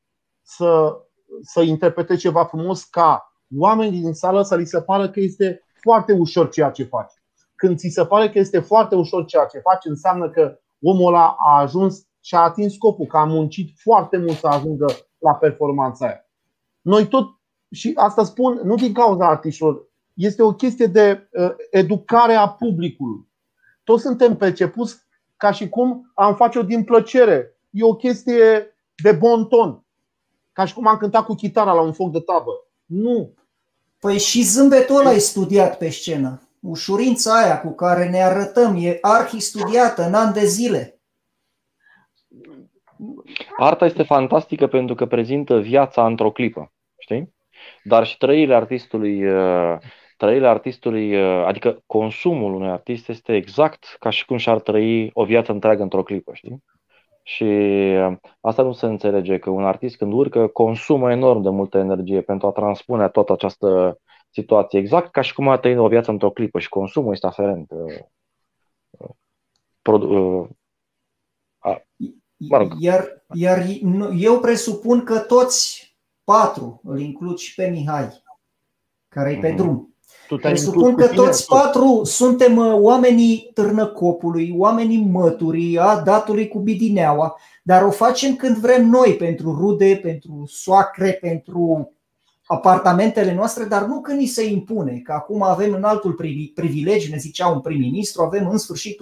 să interpretezi ceva frumos, ca oamenii din sală să li se pară că este foarte ușor ceea ce faci. Când ți se pare că este foarte ușor ceea ce faci, înseamnă că omul ăla a ajuns și a atins scopul, că a muncit foarte mult să ajungă la performanța aia. Noi tot, și asta spun nu din cauza artiștilor, este o chestie de educare a publicului. Toți suntem percepuți ca și cum am face-o din plăcere. E o chestie de bon ton. Ca și cum am cântat cu chitara la un foc de tabă. Nu. Păi și zâmbetul ăla e studiat pe scenă. Ușurința aia cu care ne arătăm e arhi-studiată în ani de zile. Arta este fantastică pentru că prezintă viața într-o clipă, știi? Dar și trăirile artistului, adică consumul unui artist este exact ca și cum și-ar trăi o viață întreagă într-o clipă, știi? Și asta nu se înțelege, că un artist când urcă consumă enorm de multă energie pentru a transpune toată această situație, exact ca și cum a trăit o viață într-o clipă, și consumul este aferent. Iar eu presupun că toți 4, îl includ și pe Mihai, care e pe drum, Presupun că toți patru suntem oamenii Târnăcopului, oamenii Măturii, a datului cu Bidineaua, dar o facem când vrem noi, pentru rude, pentru soacre, pentru apartamentele noastre, dar nu când ni se impune, că acum avem în altul privilegiu, ne zicea un prim-ministru, avem în sfârșit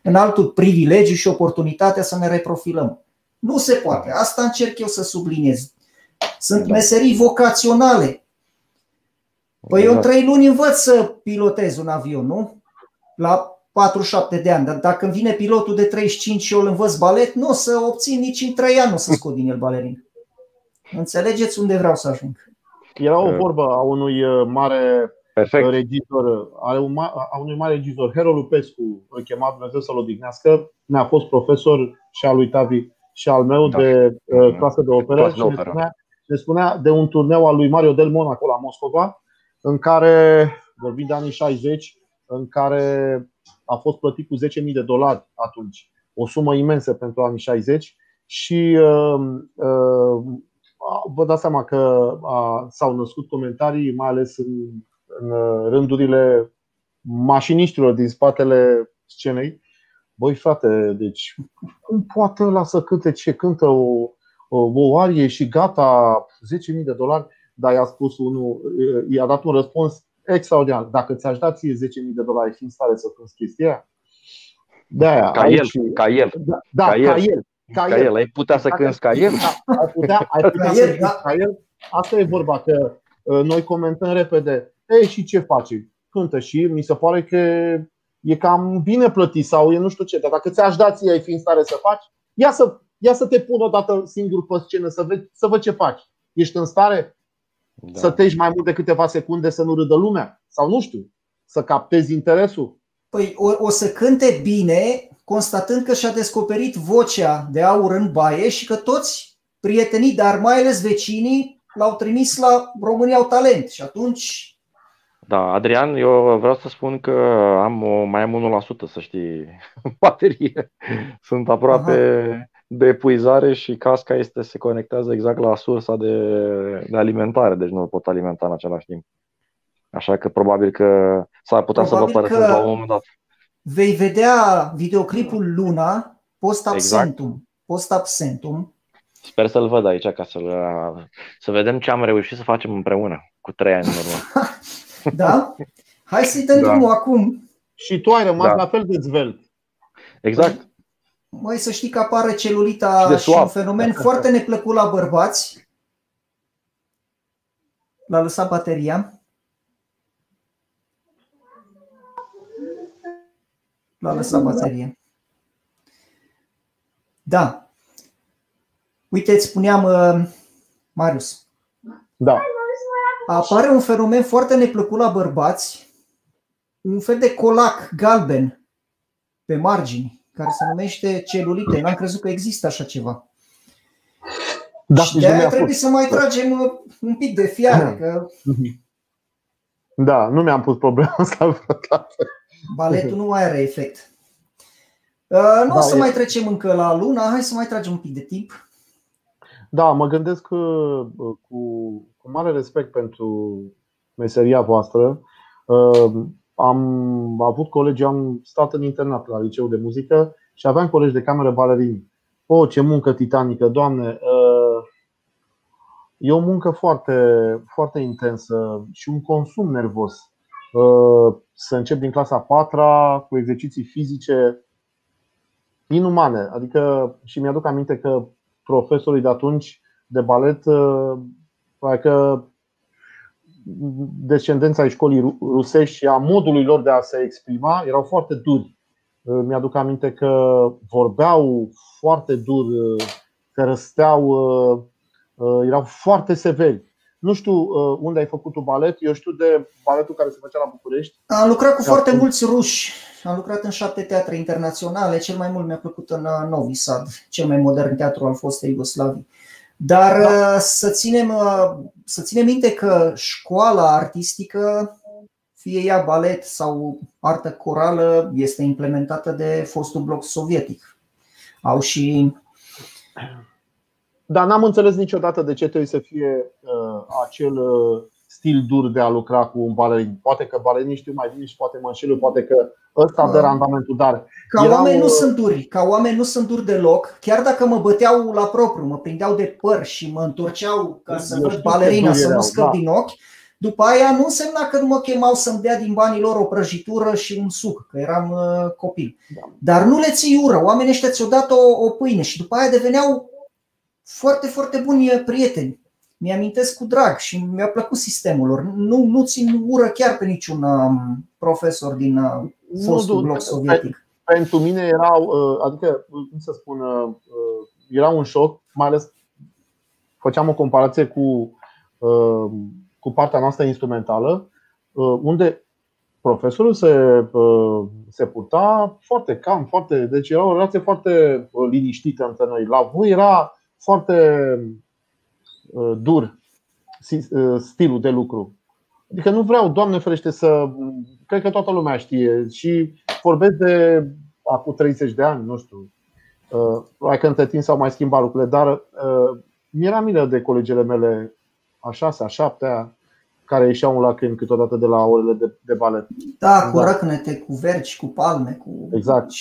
în altul privilegiu și oportunitatea să ne reprofilăm. Nu se poate, asta încerc eu să subliniez. Sunt meserii vocaționale. Păi eu în 3 luni învăț să pilotez un avion, nu? La 47 de ani, dar dacă îmi vine pilotul de 35 și eu îl învăț balet, nu o să obțin nici în 3 ani, nu o să scot din el balerin. Înțelegeți unde vreau să ajung? Era o vorbă a unui mare regizor, a unui mare regizor, Hero Lupescu, îl chema, Dumnezeu să-l odihnească, ne-a fost profesor și al lui Tavi și al meu de clasă de operă și ne spunea de un turneu al lui Mario Del Monaco la Moscova, în care, vorbind de anii 60, în care a fost plătit cu $10.000 atunci, o sumă imensă pentru anii 60 și vă dați seama că s-au născut comentarii, mai ales în rândurile mașiniștilor din spatele scenei. Băi frate, deci cum poate ăla să cânte ce cântă o arie și gata, $10.000? Dar i-a spus unul, i-a dat un răspuns extraordinar. Dacă ți-aș da ție $10.000, ai fi în stare să cânti chestia? Ca el. Ca el. Ai putea să cânti ca el? Ai putea să cânti ca el. Asta e vorba, că noi comentăm repede. Ei, și ce face? Cântă și mi se pare că e cam bine plătit sau e nu știu ce. Dar dacă ți-aș da ție, ai fi în stare să faci? Ia să te pun odată singur pe scenă să văd ce faci. Ești în stare să treci mai mult de câteva secunde să nu râdă lumea? Sau nu știu, să captezi interesul? Păi o să cânte bine, constatând că și-a descoperit vocea de aur în baie și că toți prietenii, dar mai ales vecinii, l-au trimis la România au talent. Și atunci... Da, Adrian, eu vreau să spun că mai am 1%, să știi, baterie. Sunt aproape de epuizare și casca se conectează exact la sursa de alimentare, deci nu pot alimenta în același timp. Așa că probabil că s-ar putea să vă părăsesc la un moment dat. Vei vedea videoclipul Luna post-absentum. Post-absentum. Sper să-l văd aici ca să vedem ce am reușit să facem împreună cu 3 ani în urmă. Da? Hai să-i dăm drumul acum. Și tu ai rămas la fel de zvelt. Exact. Măi, să știi că apare celulita și un fenomen foarte neplăcut la bărbați. L-a lăsat bateria. L-a lăsat bateria. Da. Uite, îți spuneam, Marius. Da. Apare un fenomen foarte neplăcut la bărbați, un fel de colac galben pe margini, care se numește celulite. N-am crezut că există așa ceva. Da, și de-aia trebuie să mai tragem un pic de fiare. Că... Da, nu mi-am pus problema asta vreodată. Baletul nu mai are efect. Nu o să mai trecem încă la Luna, hai să mai tragem un pic de timp. Da, mă gândesc cu mare respect pentru meseria voastră. Am avut colegi, am stat în internat la liceu de muzică și aveam colegi de cameră balerini. Ce muncă titanică, Doamne! E o muncă foarte, foarte intensă și un consum nervos. Să încep din clasa 4-a cu exerciții fizice inumane. Adică, și mi-aduc aminte că profesorii de atunci de balet, că descendența ai școlii rusești și a modului lor de a se exprima erau foarte duri. Mi-aduc aminte că vorbeau foarte dur, că răsteau, erau foarte severi. Nu știu unde ai făcut tu balet, eu știu de baletul care se făcea la București. Am lucrat cu foarte mulți ruși. Am lucrat în 7 teatre internaționale. Cel mai mult mi-a plăcut în Novi Sad, cel mai modern teatru al fostei Iugoslavii. Dar să ținem minte că școala artistică, fie ea balet sau artă corală, este implementată de fostul bloc sovietic. Au și... Dar n-am înțeles niciodată de ce trebuie să fie acel stil dur de a lucra cu un balerin. Poate că balerinii știu mai bine și poate mă înșel eu, poate că ăsta dă randamentul, dar ca oameni nu sunt duri, ca oameni nu sunt duri deloc. Chiar dacă mă băteau la propriu, mă prindeau de păr și mă întorceau ca să văd balerina, să nu scăp din ochi, după aia nu însemna că nu mă chemau să-mi dea din banii lor o prăjitură și un suc, că eram copil. Dar nu le ții ură, oamenii ăștia ți-au dat o pâine și după aia deveneau foarte, foarte buni prieteni. Mi-amintesc cu drag și mi-a plăcut sistemul lor. Nu țin ură chiar pe niciun profesor din fostul bloc sovietic. Pentru mine erau, adică, cum să spun, era un șoc, mai ales făceam o comparație cu partea noastră instrumentală, unde profesorul se purta foarte calm, deci era o relație foarte liniștită între noi. La voi era foarte dur stilul de lucru. Adică nu vreau, Doamne ferește, cred că toată lumea știe și vorbesc de acum 30 de ani, nu știu. Hai că între timp s-au mai schimbat lucrurile, dar mi-era milă de colegele mele a 6-a, 7-a, care ieșeau în lacrimi câteodată de la orele de balet. Da, cu răcnete, cu vergi, cu palme, Exact.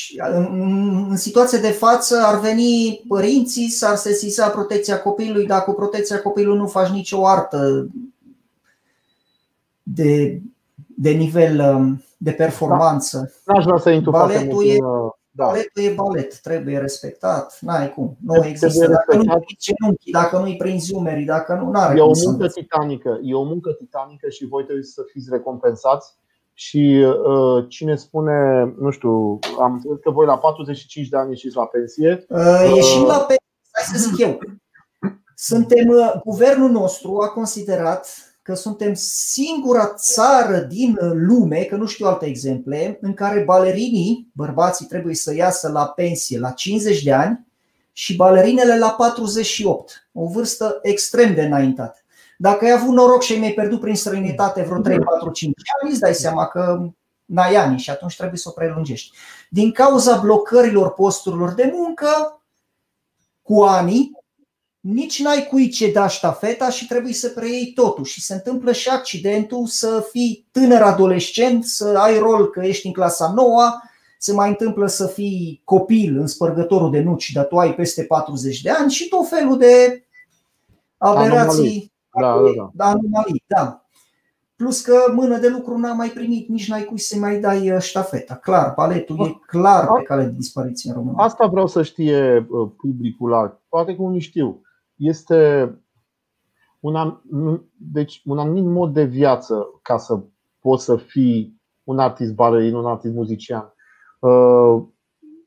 În situația de față ar veni părinții, s-ar sesiza protecția copilului, dar cu protecția copilului nu faci nicio artă de nivel de performanță. N-aș vrea să intru foarte mult. Baletul e balet, trebuie respectat, n-ai cum, nu există. Dacă nu-i genunchi, dacă nu-i prinzi umerii, dacă nu, n-are cum. E o muncă titanică și voi trebuie să fiți recompensați. Și cine spune, nu știu, am înțeles că voi la 45 de ani ieșiți la pensie. Ieșim la pensie, hai să zic eu. Guvernul nostru a considerat că suntem singura țară din lume, că nu știu alte exemple, în care balerinii, bărbații, trebuie să iasă la pensie la 50 de ani și balerinele la 48, o vârstă extrem de înaintată. Dacă ai avut noroc și ai mai pierdut prin străinătate vreo 3, 4, 5 ani, îți dai seama că n-ai ani și atunci trebuie să o prelungești. Din cauza blocărilor posturilor de muncă, cu ani, nici n-ai cui ce da ștafeta și trebuie să preiei totul. Și se întâmplă și accidentul să fii tânăr adolescent, să ai rol că ești în clasa 9-a, se mai întâmplă să fii copil în spărgătorul de nuci, dar tu ai peste 40 de ani și tot felul de aberații, anomalii. Da. Plus că mână de lucru n-am mai primit, nici n-ai cui să mai dai ștafeta. Clar, baletul e clar pe cale de dispariție în România. Asta vreau să știe publicul larg. Poate că unii știu. Este un anumit mod de viață ca să poți să fii un artist balerin, un artist muzician.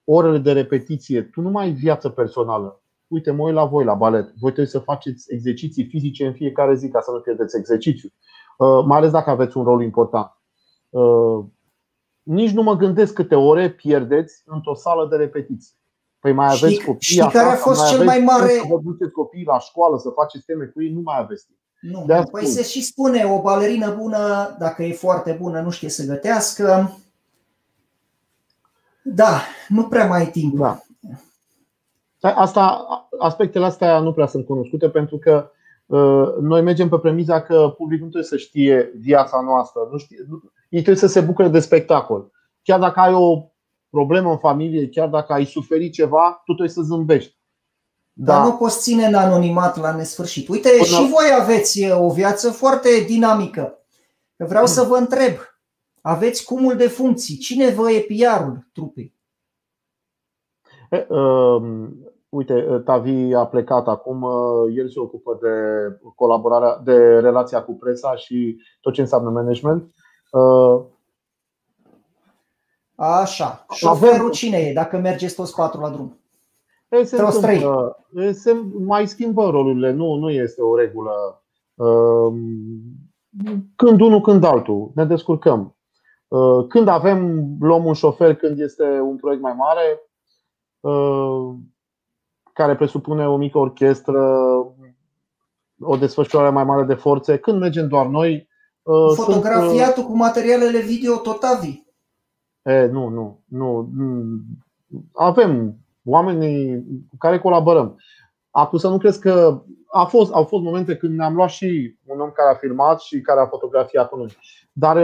Orele de repetiție, tu nu mai ai viață personală. Uite, mă uit la voi la balet. Voi trebuie să faceți exerciții fizice în fiecare zi ca să nu pierdeți exercițiu. Mai ales dacă aveți un rol important. Nici nu mă gândesc câte ore pierdeți într-o sală de repetiție. Păi mai aveți copii. Știi care a fost cel mai mare? Să vă duceți copiii la școală, să faceți teme cu ei, nu mai aveți timp. Nu, păi se și spune, o balerină bună, dacă e foarte bună, nu știe să gătească. Da, nu prea mai ai timp. Da. Aspectele astea nu prea sunt cunoscute pentru că noi mergem pe premiza că publicul nu trebuie să știe viața noastră, ei trebuie să se bucure de spectacol. Chiar dacă ai o problemă în familie, chiar dacă ai suferit ceva, tu trebuie să zâmbești. Dar nu poți ține în anonimat la nesfârșit. Uite, și voi aveți o viață foarte dinamică. Vreau să vă întreb, aveți cumul de funcții, cine vă e PR-ul trupei? Uite, Tavi a plecat acum, el se ocupă de colaborarea, de relația cu presa și tot ce înseamnă management. Așa, șoferul cine e dacă mergeți toți patru la drum? Se mai schimbă rolurile, nu este o regulă. Când unul, când altul, ne descurcăm. Când luăm un șofer când este un proiect mai mare, care presupune o mică orchestră, o desfășurare mai mare de forțe. Când mergem doar noi, fotografiatul cu materialele video tot Avi? Nu. Avem oamenii cu care colaborăm. Acum să nu crezi că au fost momente când ne-am luat și un om care a filmat și care a fotografiat cu noi. Dar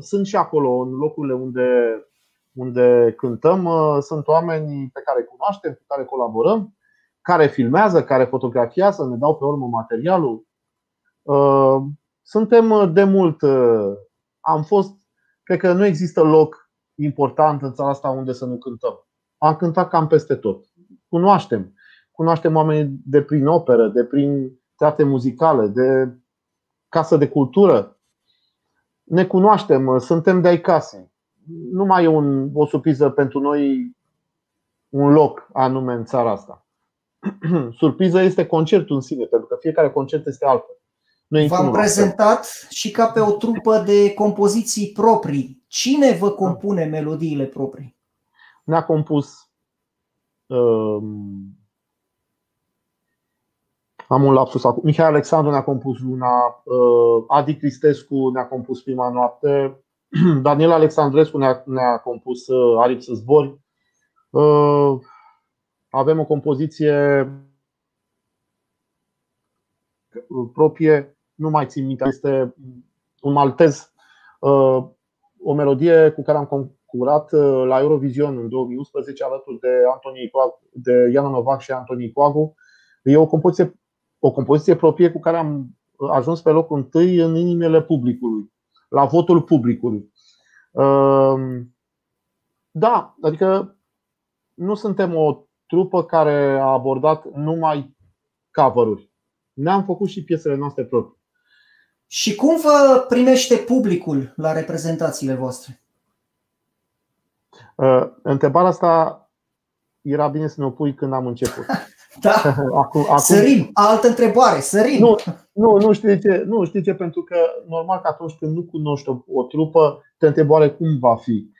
sunt și acolo, în locurile unde cântăm, sunt oameni pe care îi cunoaștem, cu care colaborăm, care filmează, care fotografiază, ne dau pe urmă materialul. Suntem de mult, am fost, cred că nu există loc important în țara asta unde să nu cântăm. Am cântat cam peste tot. Cunoaștem oamenii de prin operă, de prin teatre muzicale, de casă de cultură. Ne cunoaștem, suntem de-ai casei. Nu mai e o surpriză pentru noi un loc anume în țara asta. Surpriza este concertul în sine, pentru că fiecare concert este altfel. V-am prezentat și ca pe o trupă de compoziții proprii. Cine vă compune melodiile proprii? Ne-a compus am un lapsus acum. Mihai Alexandru ne-a compus Luna, Adi Cristescu ne-a compus Prima noapte, Daniel Alexandrescu ne-a compus Aripi să zbori. Avem o compoziție proprie, nu mai țin minte, este un maltez, o melodie cu care am concurat la Eurovision în 2011 alături de Iana Novac și Antoni Coagu. E o compoziție proprie cu care am ajuns pe locul întâi în inimile publicului, la votul publicului. Da, adică nu suntem o trupă care a abordat numai cover-uri. Ne-am făcut și piesele noastre proprii. Și cum vă primește publicul la reprezentațiile voastre? Întrebarea asta era bine să ne o pui când am început. Da. Acum... Sărim. Altă întrebare. Sărim. Nu știi ce? Pentru că normal că atunci când nu cunoști o trupă, te întrebi oare cum va fi.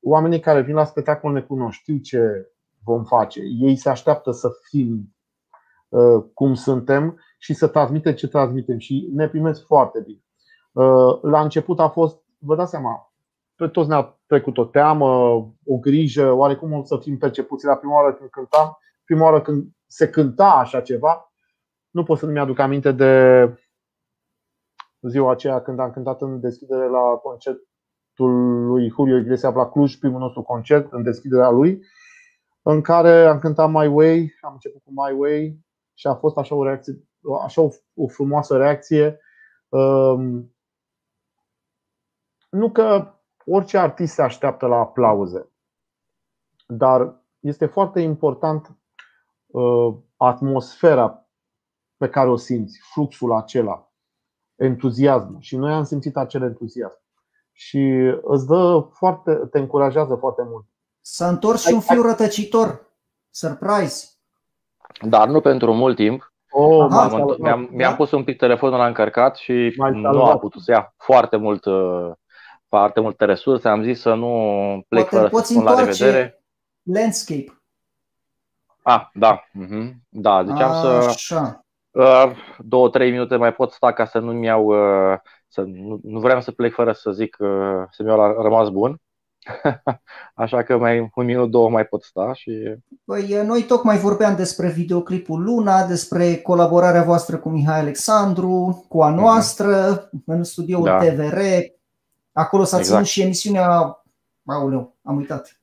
Oamenii care vin la spectacol ne cunosc, știu ce vom face. Ei se așteaptă să fim cum suntem și să transmitem ce transmitem și ne primesc foarte bine. La început a fost, vă dați seama, pe toți ne-a trecut o teamă, o grijă, oarecum o să fim percepuți. La prima oară când cântam, prima oară când se cânta așa ceva, nu pot să nu mi-aduc aminte de ziua aceea când am cântat în deschidere la concertul lui Julio Iglesias la Cluj, primul nostru concert în deschiderea lui, în care am cântat My Way, am început cu My Way și a fost așa o reacție, așa o frumoasă reacție. Nu că orice artist se așteaptă la aplauze, dar este foarte important atmosfera pe care o simți, fluxul acela, entuziasmul. Și noi am simțit acel entuziasm. Și te încurajează foarte mult. S-a întors și un fiu rătăcitor. Surprise! Dar nu pentru mult timp. Mi-am pus un pic telefonul la încărcat și nu a putut să ia foarte multe resurse. Am zis să nu plec fără să spun la revedere. Landscape. Da. Da, ziceam așa. 2-3 minute mai pot sta ca să nu-mi iau nu vreau să plec fără să zic să mi-au rămas bun. Așa că mai 1 minut, 2 mai pot sta și... Păi, noi tocmai vorbeam despre videoclipul Luna, despre colaborarea voastră cu Mihai Alexandru, cu a noastră, în studioul TVR. Acolo s-a ținut și emisiunea... Aoleu, am uitat.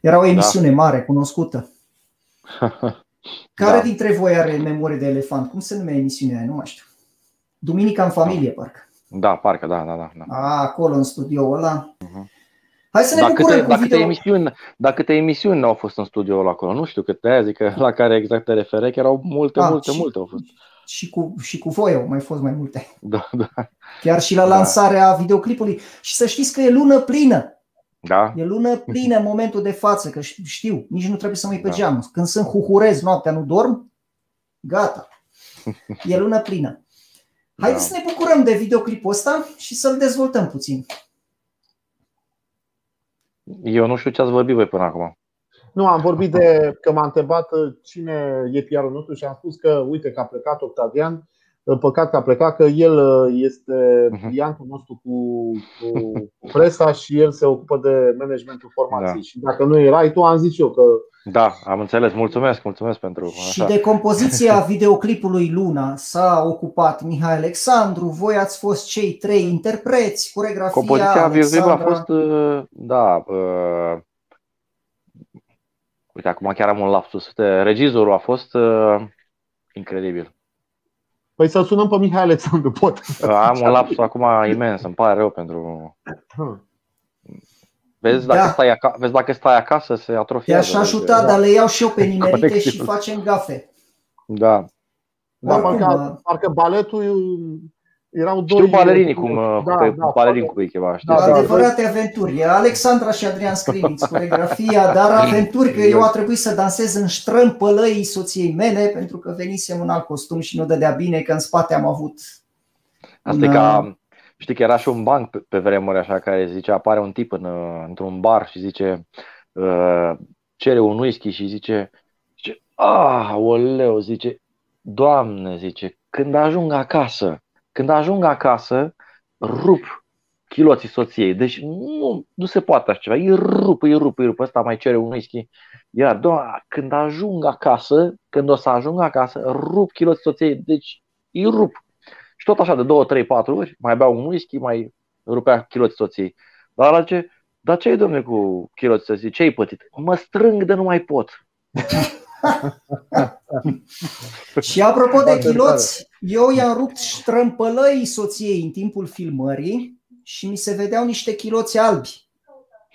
Era o emisiune mare, cunoscută. Care dintre voi are memorie de elefant? Cum se numea emisiunea aia? Nu mai știu. Duminica în familie, parcă. Da, parcă, da. Acolo, în studioul ăla. Hai să ne bucurăm cu video. Dar câte emisiuni au fost în studioul ăla acolo? Nu știu câte, zic că la care exact te referi, că erau multe au fost. Și cu voi au mai fost mai multe. Da. Chiar și la lansarea videoclipului. Și să știți că e lună plină. Da. E lună plină în momentul de față, că știu, nici nu trebuie să mă uit pe geam. Când sunt huhurez noaptea, nu dorm, gata. E lună plină. Haideți să ne bucurăm de videoclipul ăsta și să-l dezvoltăm puțin. Eu nu știu ce ați vorbit voi până acum. Nu, am vorbit că m-a întrebat cine e PR-ul nostru și am spus că uite că a plecat Octavian. Păcat că a plecat, că el este pliantul nostru cu presa și el se ocupă de managementul formației. Și dacă nu erai tu, am zis eu că... Da, am înțeles. Mulțumesc pentru așa. Și de compoziția videoclipului Luna s-a ocupat Mihai Alexandru. Voi ați fost cei 3 interpreți, coreografia compoziția videoclipului a fost, da, uite, acum chiar am un lapsus. Regizorul a fost incredibil. Păi să sunăm pe Mihai Alexandru, pot. Am un lapsus acum imens, îmi pare rău pentru... Vezi, dacă stai acasă, se atrofiază. Te-aș ajuta, dar le iau și eu pe nimerite și facem gafe. Da. Parcă baletul erau doi... Știu balerinii cum îi chema. Adevărate aventuri. Alexandra și Adrian Scriniț, coreografia, dar aventuri, că eu a trebuit să dansez în ștrâmpălăii soției mele, pentru că venisem în alt costum și nu dădea bine, că în spate am avut... Asta e ca... Știi că era și un banc pe vremuri așa, care zice, apare un tip într-un bar și zice, cere un whisky și zice, oleu, zice, Doamne, zice, când ajung acasă, rup chiloții soției. Deci nu se poate așa ceva, îi rup, ăsta mai cere un whisky. Iar, Doamne, când o să ajung acasă, rup chiloții soției, deci îi rup. Și tot așa de 2, 3, 4 ori, mai beau un whisky, mai rupea chiloții soției. Dar la ce? Dar ce-i, domne, cu chiloții soției? Ce-ai pătit? Mă strâng de nu mai pot. Și apropo de chiloți, eu i-am rupt ștrâmpălăii soției în timpul filmării și mi se vedeau niște chiloți albi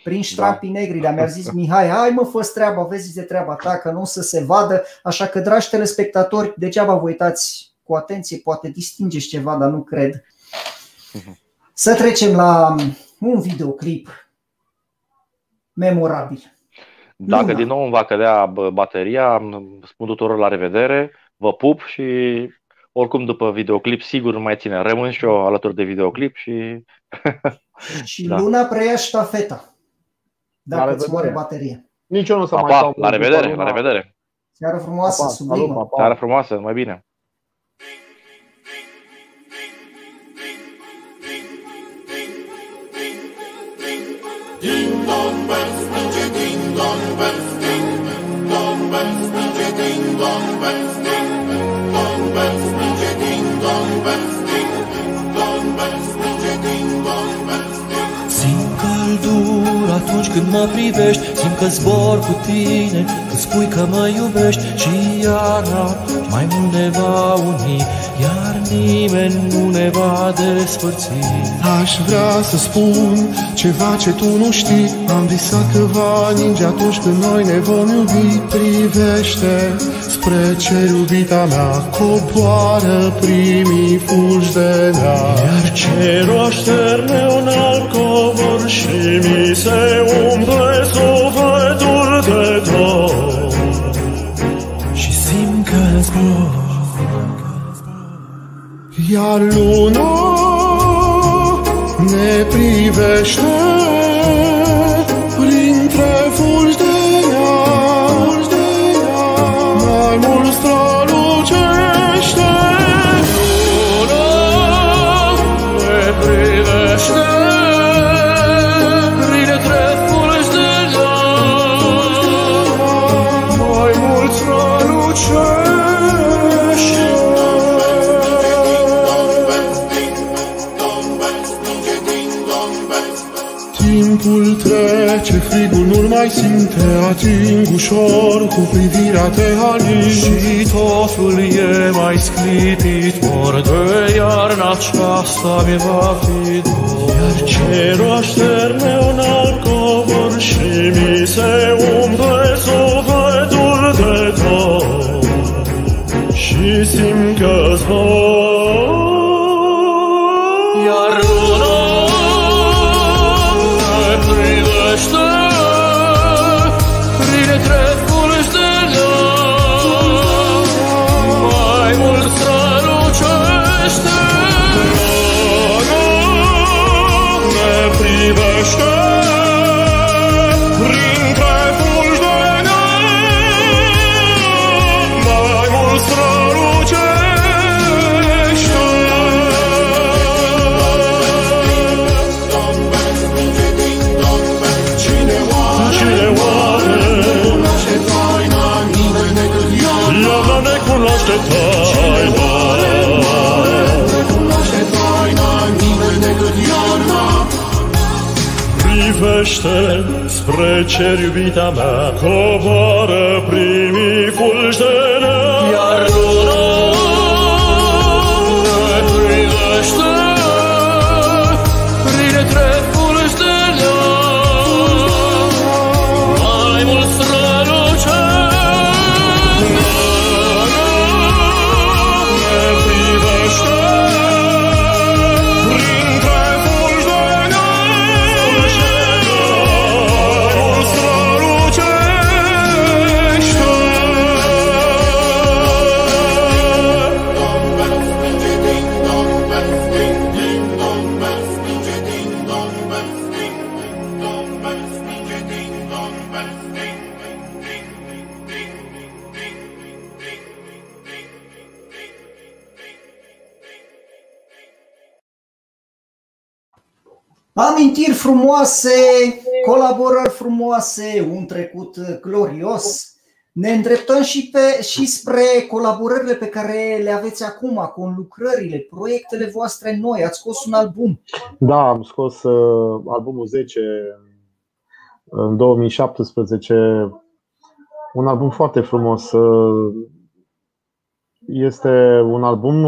prin ștrampii negri. Mi-a zis Mihai, hai mă, fă-ți treaba, vezi de treaba ta, că nu o să se vadă. Așa că, dragi telespectatori, degeaba vă uitați cu atenție, poate distingeți ceva, dar nu cred. Să trecem la un videoclip memorabil. Dacă Luna. Din nou îmi va cădea bateria, spun tuturor la revedere, vă pup și oricum după videoclip sigur nu mai ține. Rămân și eu alături de videoclip și... Și da. Luna preia ștafeta, dacă îți moare baterie. Nici eu nu o să mai stau. La revedere, la revedere. Seară frumoasă, sublimă. Seară frumoasă, mai bine. Ding dong bells, ding dong bells, ding dong bells, ding dong bells, ding dong bells, ding dong bells, ding dong bells, ding dong bells. Simt căldură atunci când mă privești, simt că zbor cu tine, când spui că mă iubești. Și iarna mai mult ne va uni, iar nimeni nu ne va despărți. Aș vrea să spun ceva ce tu nu știi. Am visat că va ninge atunci când noi ne vom iubi. Privește spre cer, iubita mea, coboară primii fulgi de nea. Iar cerul așterne un alt covor și mi se umple sufletul de dor. Și simt că zbor. Iar luna ne privește printre fulgi de nea, mai mult strălucește. Luna ne privește printre fulgi de nea, mai mult strălucește. Timpul trece, frigul nu-l mai simte, ating ușor cu privirea te alin. Și totul e mai sclipit, mor de iarna aceasta mi va fi dor. Iar cerul așterne un alt covor și mi se umple sufletul de dor. Și simt că zbor. Iar luna privește printre fulgi de nea, mai mult strălucește. Luna ne privește printre fulgi de nea, mai mult strălucește. privește spre cer, iubita mea, coboară primii fulgi de nea. Iar luna ne privește prin trei fulgi de nea. Mai mult strălucește ne privește. Amintiri frumoase, colaborări frumoase, un trecut glorios. Ne îndreptăm și spre colaborările pe care le aveți acum, conlucrările, proiectele voastre noi. Ați scos un album. Da, am scos albumul 10 în 2017. Un album foarte frumos. Este un album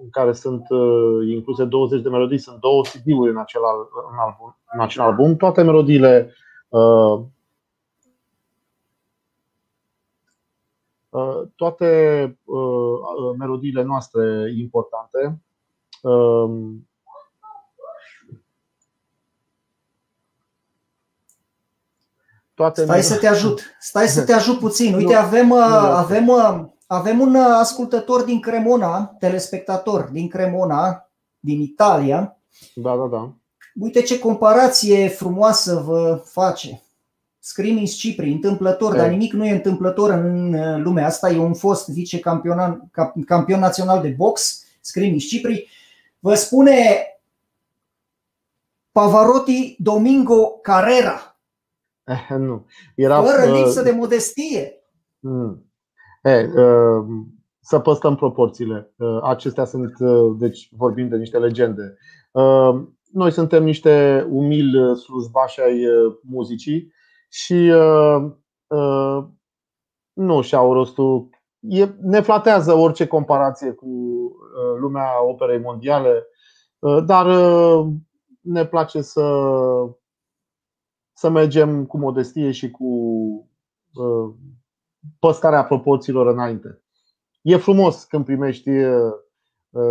în care sunt incluse 20 de melodii, sunt 2 CD-uri în acel album. Toate melodiile noastre importante. Stai să te ajut puțin. Uite, avem un ascultător din Cremona, telespectator din Cremona, din Italia. Da. Uite ce comparație frumoasă vă face. Screaming Cipri, întâmplător, dar nimic nu e întâmplător în lumea asta. E un fost vicecampion național de box, Screaming Cipri. Vă spune Pavarotti Domingo Carrera. Nu. Fără lipsă de modestie. Să păstrăm proporțiile. Acestea sunt, deci vorbim de niște legende. Noi suntem niște umili slujbași ai muzicii și nu și-au rostul. Ne flatează orice comparație cu lumea operei mondiale, dar ne place să mergem cu modestie și cu păstrarea proporțiilor înainte. E frumos când primești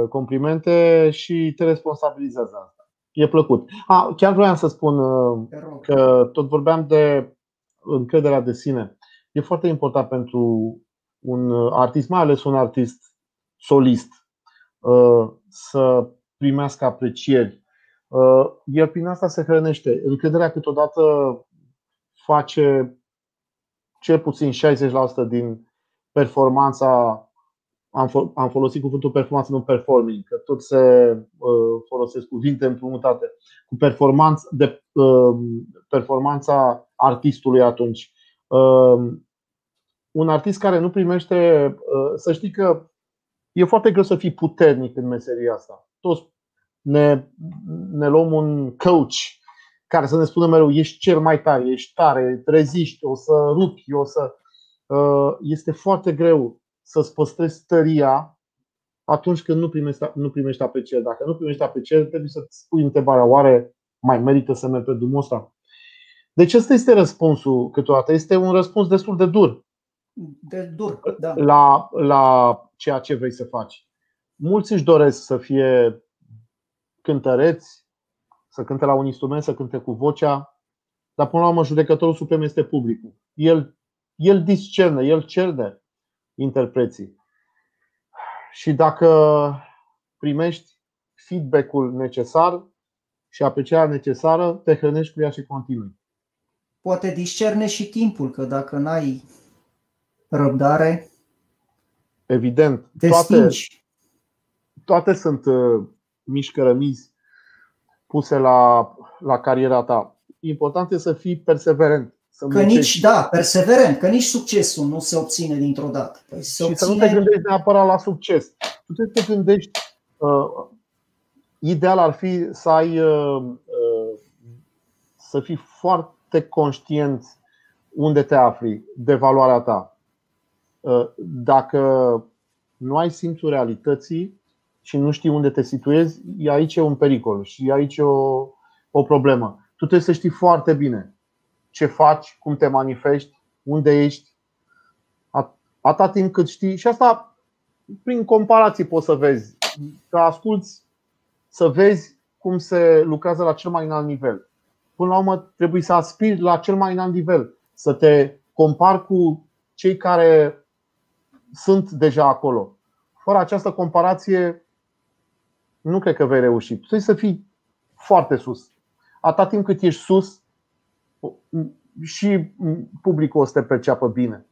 complimente și te responsabilizează asta. E plăcut. Chiar vreau să spun că tot vorbeam de încrederea de sine. E foarte important pentru un artist, mai ales un artist solist, să primească aprecieri. El prin asta se hrănește. Încrederea câteodată face cel puțin 60% din performanța. Am folosit cuvântul performanță, nu performing, că tot se folosesc cuvinte împrumutate. Cu performanța artistului atunci. Un artist care nu primește, să știi că e foarte greu să fii puternic în meseria asta. Toți ne luăm un coach care să ne spună mereu: ești cel mai tare, ești tare, reziști, o să rupi, este foarte greu să-ți păstrezi tăria atunci când nu primești apreciere. Dacă nu primești apreciere, trebuie să-ți pui întrebarea: oare mai merită să merg pe drumul ăsta? Deci ăsta este răspunsul câteodată. Este un răspuns destul de dur. Da. La ceea ce vrei să faci. Mulți își doresc să fie cântăreți, să cânte la un instrument, să cânte cu vocea, dar până la urmă judecătorul suprem este publicul. El discerne, el cerne interpreții. Și dacă primești feedback-ul necesar și aprecierea necesară, te hrănești cu ea și continui. Poate discerne și timpul, că dacă n-ai răbdare, evident, te stingi. Toate sunt mici cărămizi puse la cariera ta. Important este să fii perseverent. Perseverent, că nici succesul nu se obține dintr-o dată. Și să nu te gândești neapărat la succes. Tu trebuie să te gândești, ideal ar fi să să fii foarte conștient unde te afli, de valoarea ta. Dacă nu ai simțul realității și nu știi unde te situezi, aici e un pericol și aici e o problemă. Tu trebuie să știi foarte bine ce faci, cum te manifesti, unde ești, atâta timp cât știi. Și asta prin comparații poți să vezi, că asculți, să vezi cum se lucrează la cel mai înalt nivel. Până la urmă trebuie să aspiri la cel mai înalt nivel, să te compari cu cei care sunt deja acolo. Fără această comparație nu cred că vei reuși. Trebuie să fii foarte sus. Atâta timp cât ești sus, și publicul o să te perceapă bine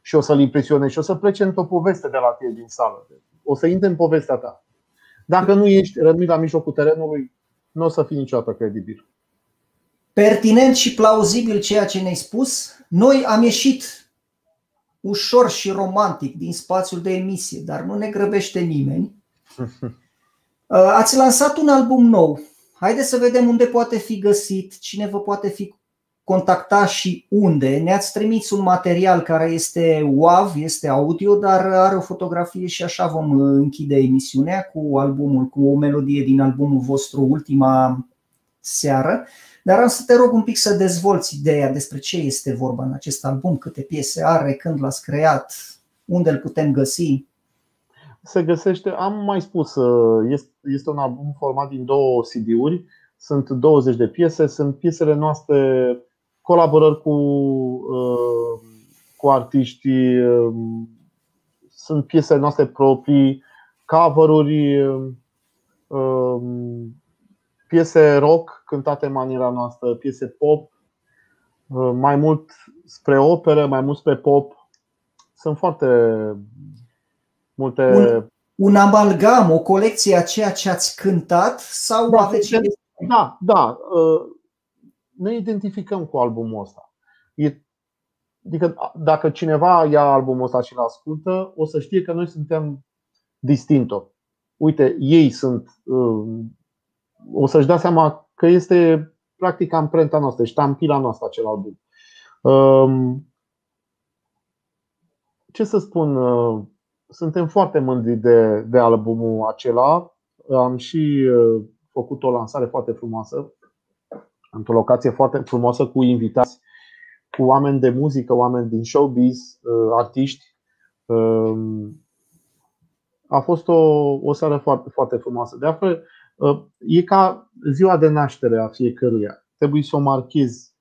și o să-l impresionezi și o să plece într-o poveste de la tine din sală. O să intre în povestea ta. Dacă nu ești, rămâi la mijlocul terenului, nu o să fii niciodată credibil. Pertinent și plauzibil ceea ce ne-ai spus. Noi am ieșit ușor și romantic din spațiul de emisie, dar nu ne grăbește nimeni. Ați lansat un album nou. Haideți să vedem unde poate fi găsit, cine vă poate fi contacta și unde. Ne-ați trimis un material care este WAV, este audio, dar are o fotografie și așa vom închide emisiunea cu albumul, cu o melodie din albumul vostru Ultima Seară. Dar am să te rog un pic să dezvolți ideea despre ce este vorba în acest album, câte piese are, când l-ați creat, unde îl putem găsi. Se găsește, am mai spus, este un album format din 2 CD-uri, sunt 20 de piese, sunt piesele noastre, colaborări cu artiști, sunt piesele noastre proprii, cover-uri, piese rock cântate în maniera noastră, piese pop, mai mult spre operă, mai mult spre pop. Sunt foarte multe. Un amalgam, o colecție a ceea ce ați cântat sau aveți? Da. Ne identificăm cu albumul ăsta. Adică dacă cineva ia albumul ăsta și îl ascultă, o să știe că noi suntem Distinto. Uite, ei sunt. O să-și dea seama că este practic amprenta noastră, ștampila noastră acel album. Ce să spun? Suntem foarte mândri de albumul acela. Am și făcut o lansare foarte frumoasă, într-o locație foarte frumoasă, cu invitați, cu oameni de muzică, oameni din showbiz, artiști. A fost o seară foarte, foarte frumoasă. De altfel, e ca ziua de naștere a fiecăruia. Trebuie să o marchezi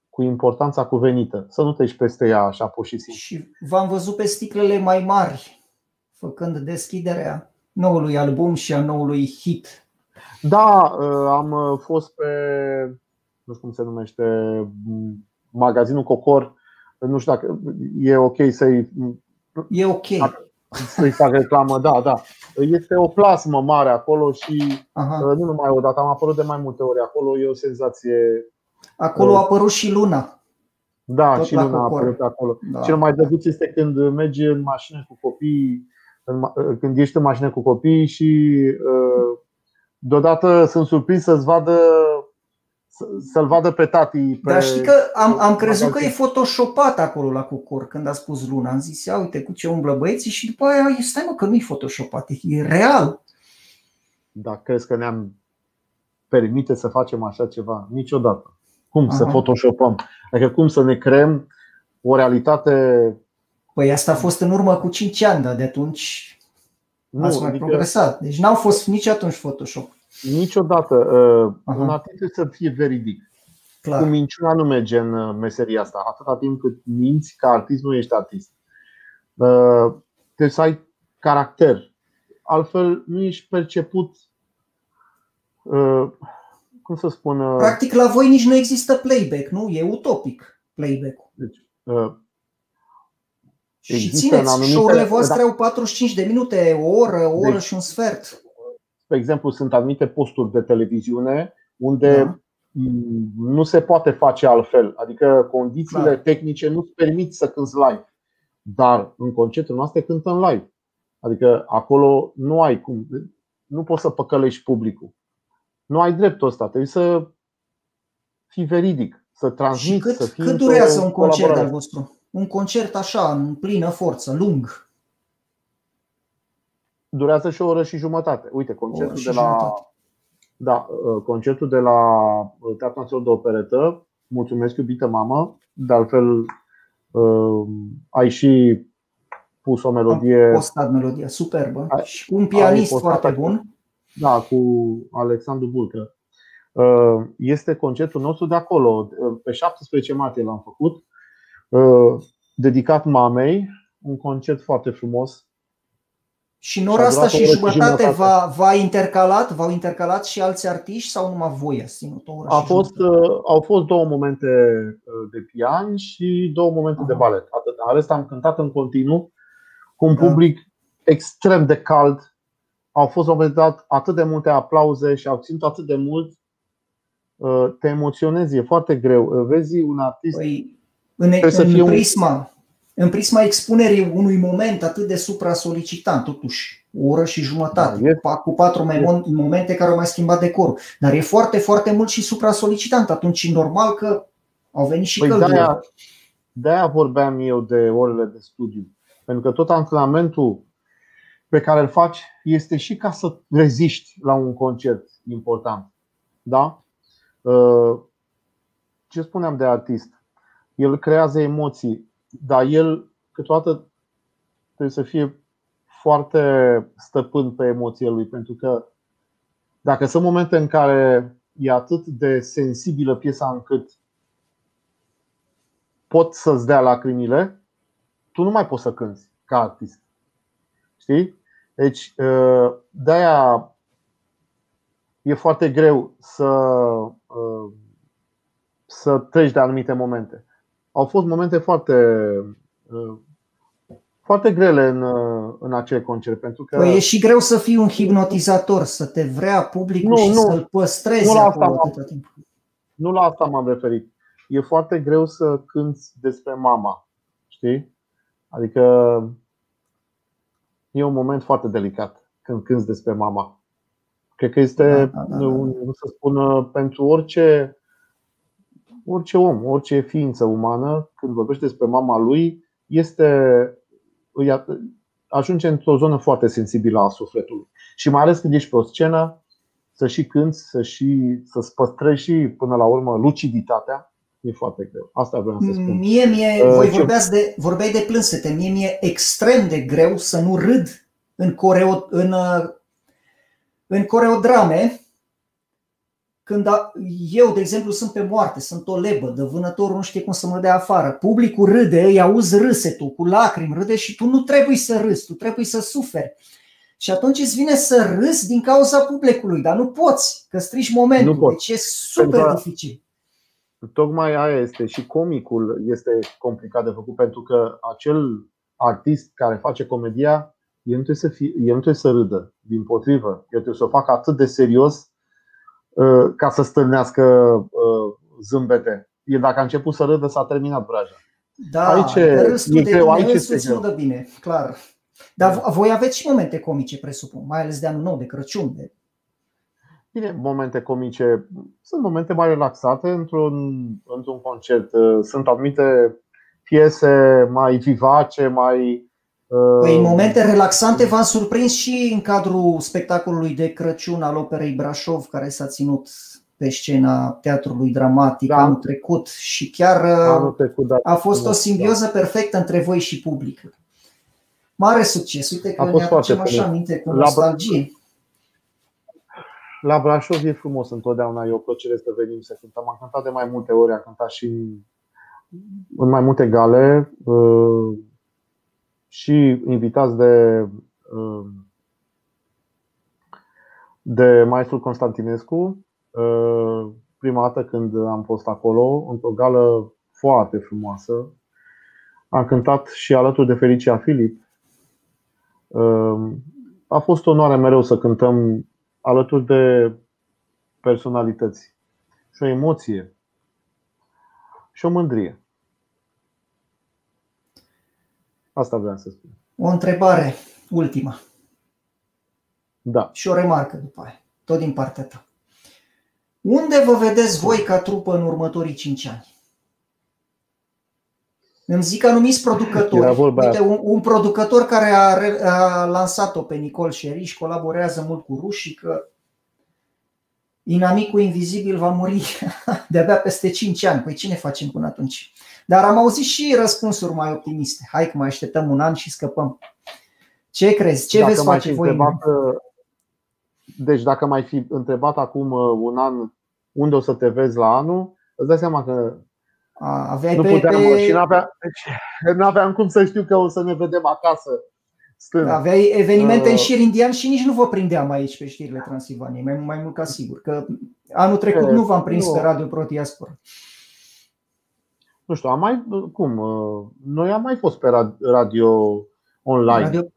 cu importanța cuvenită, să nu treci peste ea așa pur și simplu. Și v-am văzut pe sticlele mai mari, făcând deschiderea noului album și a noului hit. Da, am fost pe, nu știu cum se numește, magazinul Cocor. Nu știu dacă e ok să-i... E ok să-i fac reclamă, da. Este o plasmă mare acolo și nu numai o dată, am apărut de mai multe ori acolo, e o senzație. Acolo a apărut și Luna. Da, tot și Luna a apărut acolo. Da. Cel mai drăguț este când mergi în mașină cu copii, când ești în mașină cu copii și deodată sunt surprins să-l vadă pe tati. Dar știi că am crezut că e photoshopat acolo la Cocor când a spus Luna. Am zis, ia uite cu ce umblă băieții și după aia, stai mă că nu e photoshopat, e real. Dar crezi că ne-am permite să facem așa ceva? Niciodată. Cum să photoshopăm? Adică cum să ne creăm o realitate? Păi asta a fost în urmă cu 5 ani, dar de atunci ați mai progresat. Deci n-au fost nici atunci Photoshop. Niciodată. Un artist trebuie să fie veridic. Clar. Cu minciuna nu merge în meseria asta. Atâta timp cât minți ca artist, nu ești artist. Trebuie să ai caracter. Altfel nu ești perceput. Cum să spun? Practic la voi nici nu există playback, nu? E utopic playback-ul. Deci, și țineți, show-urile voastre au 45 de minute, o oră și un sfert. Spre exemplu, sunt anumite posturi de televiziune unde nu se poate face altfel. Adică condițiile tehnice nu-ți permit să cânți live. Dar în concertul noastre cântăm live. Adică acolo nu ai cum. Nu poți să păcălești publicul. Nu ai dreptul ăsta. Trebuie fii veridic, să transmiți, să fii cât durează un concert colaborare. al vostru? Un concert așa, în plină forță, lung? Durează și o oră și jumătate. Uite, concertul și de la jumătate. Da, concertul de la Teatrul Național de Operetă, mulțumesc iubită mamă, de altfel ai și pus o melodie. Am postat melodia, superbă. Și cu un pianist foarte bun. Da, cu Alexandru Bulcă. Este concertul nostru de acolo. Pe 17 martie l-am făcut, dedicat mamei, un concert foarte frumos. Și în ora asta și jumătate v-au intercalat și alți artiști sau numai voi ați ținut o oră și jumătate? Au fost 2 momente de pian și 2 momente de balet. În rest am cântat în continuu cu un public extrem de cald. Au fost la un moment dat atât de multe aplauze și au ținut atât de mult. Te emoționezi, e foarte greu. Vezi un artist. În prisma expunerii unui moment atât de supra-solicitant, totuși, o oră și jumătate, cu 4 momente care au mai schimbat decorul. Dar e foarte, foarte mult și supra-solicitant. Atunci e normal că au venit și căldură. De-aia vorbeam eu de orele de studiu. Pentru că tot antrenamentul pe care îl faci este și ca să reziști la un concert important. Da? Ce spuneam de artist? El creează emoții, dar el câteodată trebuie să fie foarte stăpân pe emoțiile lui. Pentru că dacă sunt momente în care e atât de sensibilă piesa încât pot să-ți dea lacrimile, tu nu mai poți să cânti ca artist. Știi? Deci de-aia e foarte greu să treci de anumite momente. Au fost momente foarte grele în acel concert, pentru că e și greu să fii un hipnotizator, să te vrea publicul și să-l păstrezi acolo atâta timp. Nu la asta m-am referit. E foarte greu să cânti despre mama. Știi? Adică e un moment foarte delicat când cânti despre mama. Cred că este, să spun, pentru orice om, orice ființă umană, când vorbește despre mama lui, ajunge într-o zonă foarte sensibilă a sufletului. Și mai ales când ești pe o scenă, să și cânti, să-ți păstrezi și până la urmă luciditatea, e foarte greu. Asta vreau să spun. Voi vorbeai de plânsete. Mie mi-e extrem de greu să nu râd în coreodrame. Când eu, de exemplu, sunt pe moarte, sunt o lebădă, vânătorul nu știe cum să mă dea afară, publicul râde, îi auzi râsetul cu lacrimi, râde și tu nu trebuie să râzi, tu trebuie să suferi. Și atunci îți vine să râzi din cauza publicului, dar nu poți, că strici momentul, deci e super dificil. Tocmai aia este, și comicul este complicat de făcut, pentru că acel artist care face comedia, el nu trebuie să râdă, dimpotrivă, el trebuie să o facă atât de serios ca să stârnească zâmbete. El dacă a început să râdă, s-a terminat vraja. Da, râsul nu dă bine, clar. Dar voi aveți și momente comice, presupun, mai ales de anul nou, de Crăciun. Bine, momente comice. Sunt momente mai relaxate într-un concert. Sunt anumite piese mai vivace, mai... Păi, momente relaxante v-am surprins și în cadrul spectacolului de Crăciun al Operei Brașov, care s-a ținut pe scena Teatrului Dramatic anul trecut. Și chiar a fost o simbioză perfectă între voi și public. Mare succes, uite că ne aducem așa aminte cu nostalgie. La Brașov e frumos întotdeauna, e o plăcere să venim să cântăm. Am cântat de mai multe ori, am cântat și în mai multe gale și invitați de maestrul Constantinescu. Prima dată când am fost acolo, într-o gală foarte frumoasă. Am cântat și alături de Felicia Filip. A fost o onoare mereu să cântăm alături de personalități. Și o emoție și o mândrie. Asta vreau să spun. O întrebare ultima. Da. Și o remarcă după aia, tot din partea ta. Unde vă vedeți voi ca trupă în următorii 5 ani? Îmi zic anumiți producători. Uite, un producător care a lansat-o pe Nicole Sherry și colaborează mult cu rușii, că inamicul invizibil va muri de-abia peste 5 ani. Păi ce ne facem până atunci? Dar am auzit și răspunsuri mai optimiste. Hai că mai așteptăm un an și scăpăm. Ce crezi? Ce veți face voi? Deci dacă mai fi întrebat acum un an unde o să te vezi la anul, îți dai seama că nu puteam și n-aveam cum să știu că o să ne vedem acasă. Aveai evenimente în șir indian și nici nu vă prindeam aici pe știrile Transilvaniei, mai mult ca sigur. Că anul trecut nu v-am prins pe Radio Pro Diaspora. Nu știu, noi am mai fost pe radio online.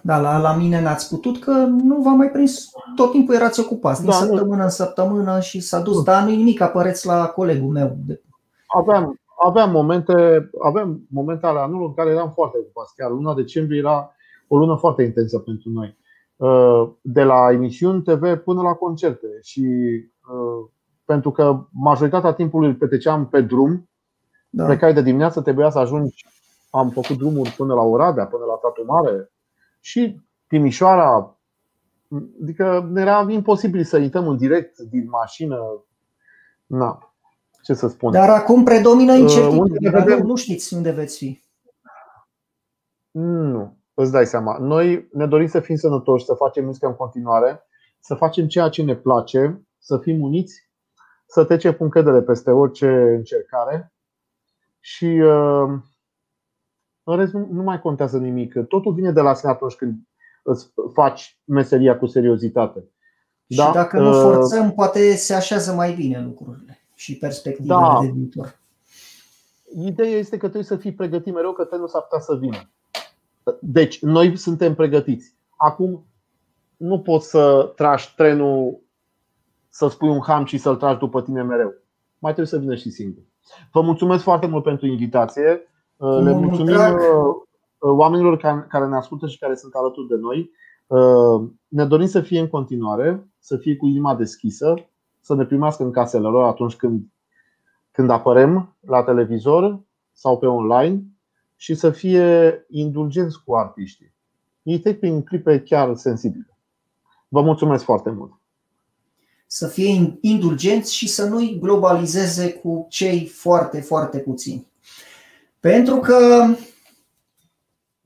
La mine n-ați putut că nu v-am mai prins. Tot timpul erați ocupați, din săptămână în săptămână și s-a dus. Dar nu-i nimic, apăreți la colegul meu. Aveam momente ale anului în care eram foarte ocupați. Chiar luna decembrie era o lună foarte intensă pentru noi. De la emisiuni TV până la concerte. Și pentru că majoritatea timpului îl petreceam pe drum, plecai de dimineață, trebuia să ajungi. Am făcut drumuri până la Oradea, până la Satu Mare și Timișoara. Adică era imposibil să intrăm în direct din mașină. Ce să spun. Dar acum predomină incertitudinea. Nu știți unde veți fi. Nu, îți dai seama. Noi ne dorim să fim sănătoși, să facem muzică în continuare, să facem ceea ce ne place, să fim uniți, să trecem cu încredere peste orice încercare. Și în rest nu mai contează nimic. Totul vine de la sine atunci când îți faci meseria cu seriozitate. Și dacă nu forțăm, poate se așează mai bine lucrurile și perspectivele de viitor. Ideea este că trebuie să fii pregătit mereu, că trenul s-ar putea să vină. Deci noi suntem pregătiți. Acum nu poți să tragi trenul, să spui un ham și să-l tragi după tine mereu. Mai trebuie să vină și singur. Vă mulțumesc foarte mult pentru invitație. Le mulțumim oamenilor care ne ascultă și care sunt alături de noi. Ne dorim să fie în continuare, să fie cu inima deschisă, să ne primească în casele lor atunci când apărăm la televizor sau pe online și să fie indulgenți cu artiștii. Ei trec prin clipe chiar sensibile. Vă mulțumesc foarte mult. Să fie indulgenți și să nu-i globalizeze cu cei foarte, foarte puțini. Pentru că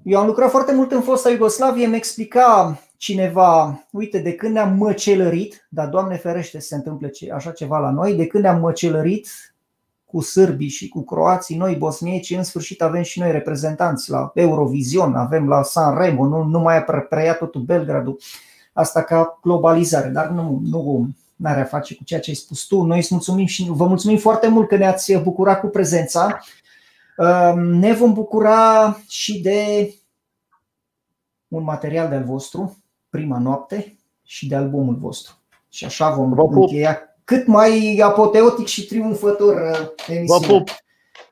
eu am lucrat foarte mult în fosta Iugoslavie, mi explica cineva, uite, de când ne-am măcelărit, dar Doamne ferește să se întâmple așa ceva la noi, de când ne-am măcelărit cu sârbii și cu croații, noi bosnieci, în sfârșit avem și noi reprezentanți la Eurovision, avem la Sanremo, nu mai preia totul Belgradul, asta ca globalizare, dar nu are a face cu ceea ce ai spus tu. Noi îți mulțumim și vă mulțumim foarte mult că ne-ați bucurat cu prezența. Ne vom bucura și de un material de-al vostru, Prima Noapte, și de albumul vostru. Și așa vom încheia cât mai apoteotic și triumfător emisiunea. Vă pup!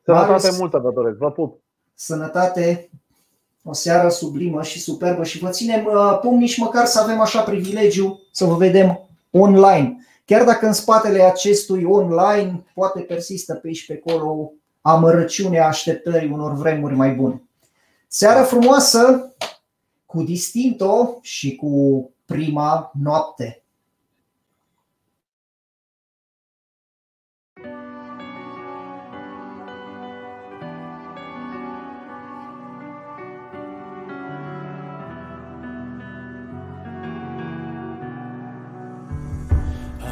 Sănătate multă vă doresc, vă pup! Sănătate, o seară sublimă și superbă și vă ținem pumni nici măcar să avem așa privilegiu să vă vedem online. Chiar dacă în spatele acestui online poate persistă pe aici și pe acolo amărăciunea așteptării unor vremuri mai bune. Seară frumoasă cu Distinto și cu Prima Noapte.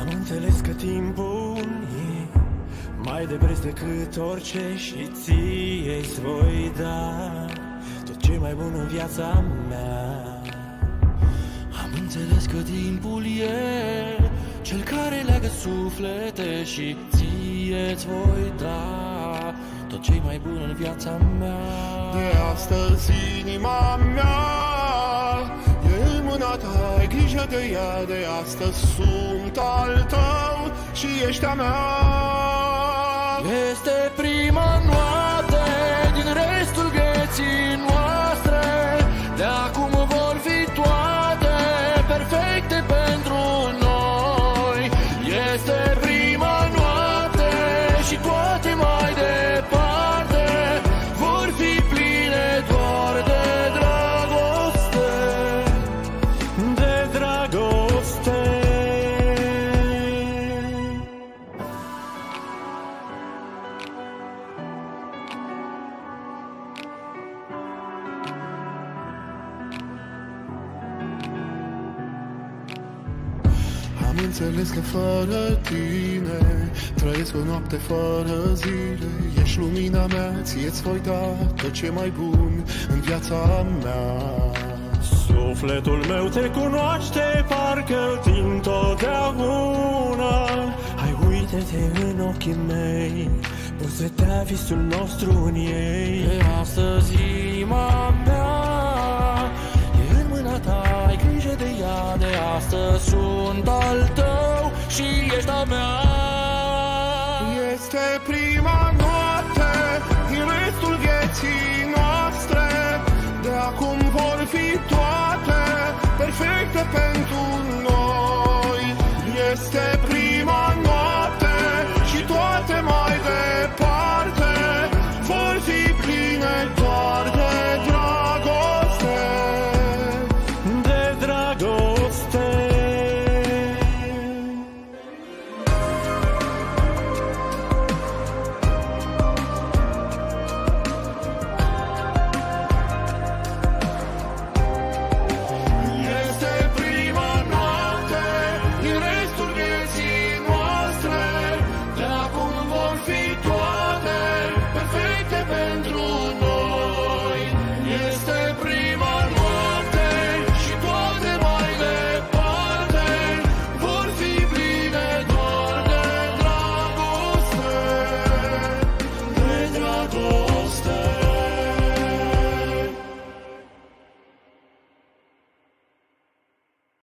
Am înțeles că timpul e mai de preț decât orice și ție-ți voi da tot ce mai bun în viața mea. Am înțeles că timpul e cel care leagă suflete și ție-ți voi da tot ce mai bun în viața mea. De astăzi inima mea e în mâna ta, ai grijă de ea. De astăzi sunt al tău și ești a mea. Este prima noapte din restul vieții noastre. De acum vor fi toate perfecte pentru noi. înțeles că fără tine trăiesc o noapte fără zile. Ești lumina mea, ție-ți voi da tot ce mai bun în viața mea. Sufletul meu te cunoaște, parcă din totdeauna. Hai, uite-te în ochii mei, poți vedea visul nostru în ei. De astăzi inima mea e în mâna ta, ai grijă de ea. De astăzi sunt al tău și ești a mea. Este prima noapte din restul vieții noastre. De acum vor fi toate perfecte pentru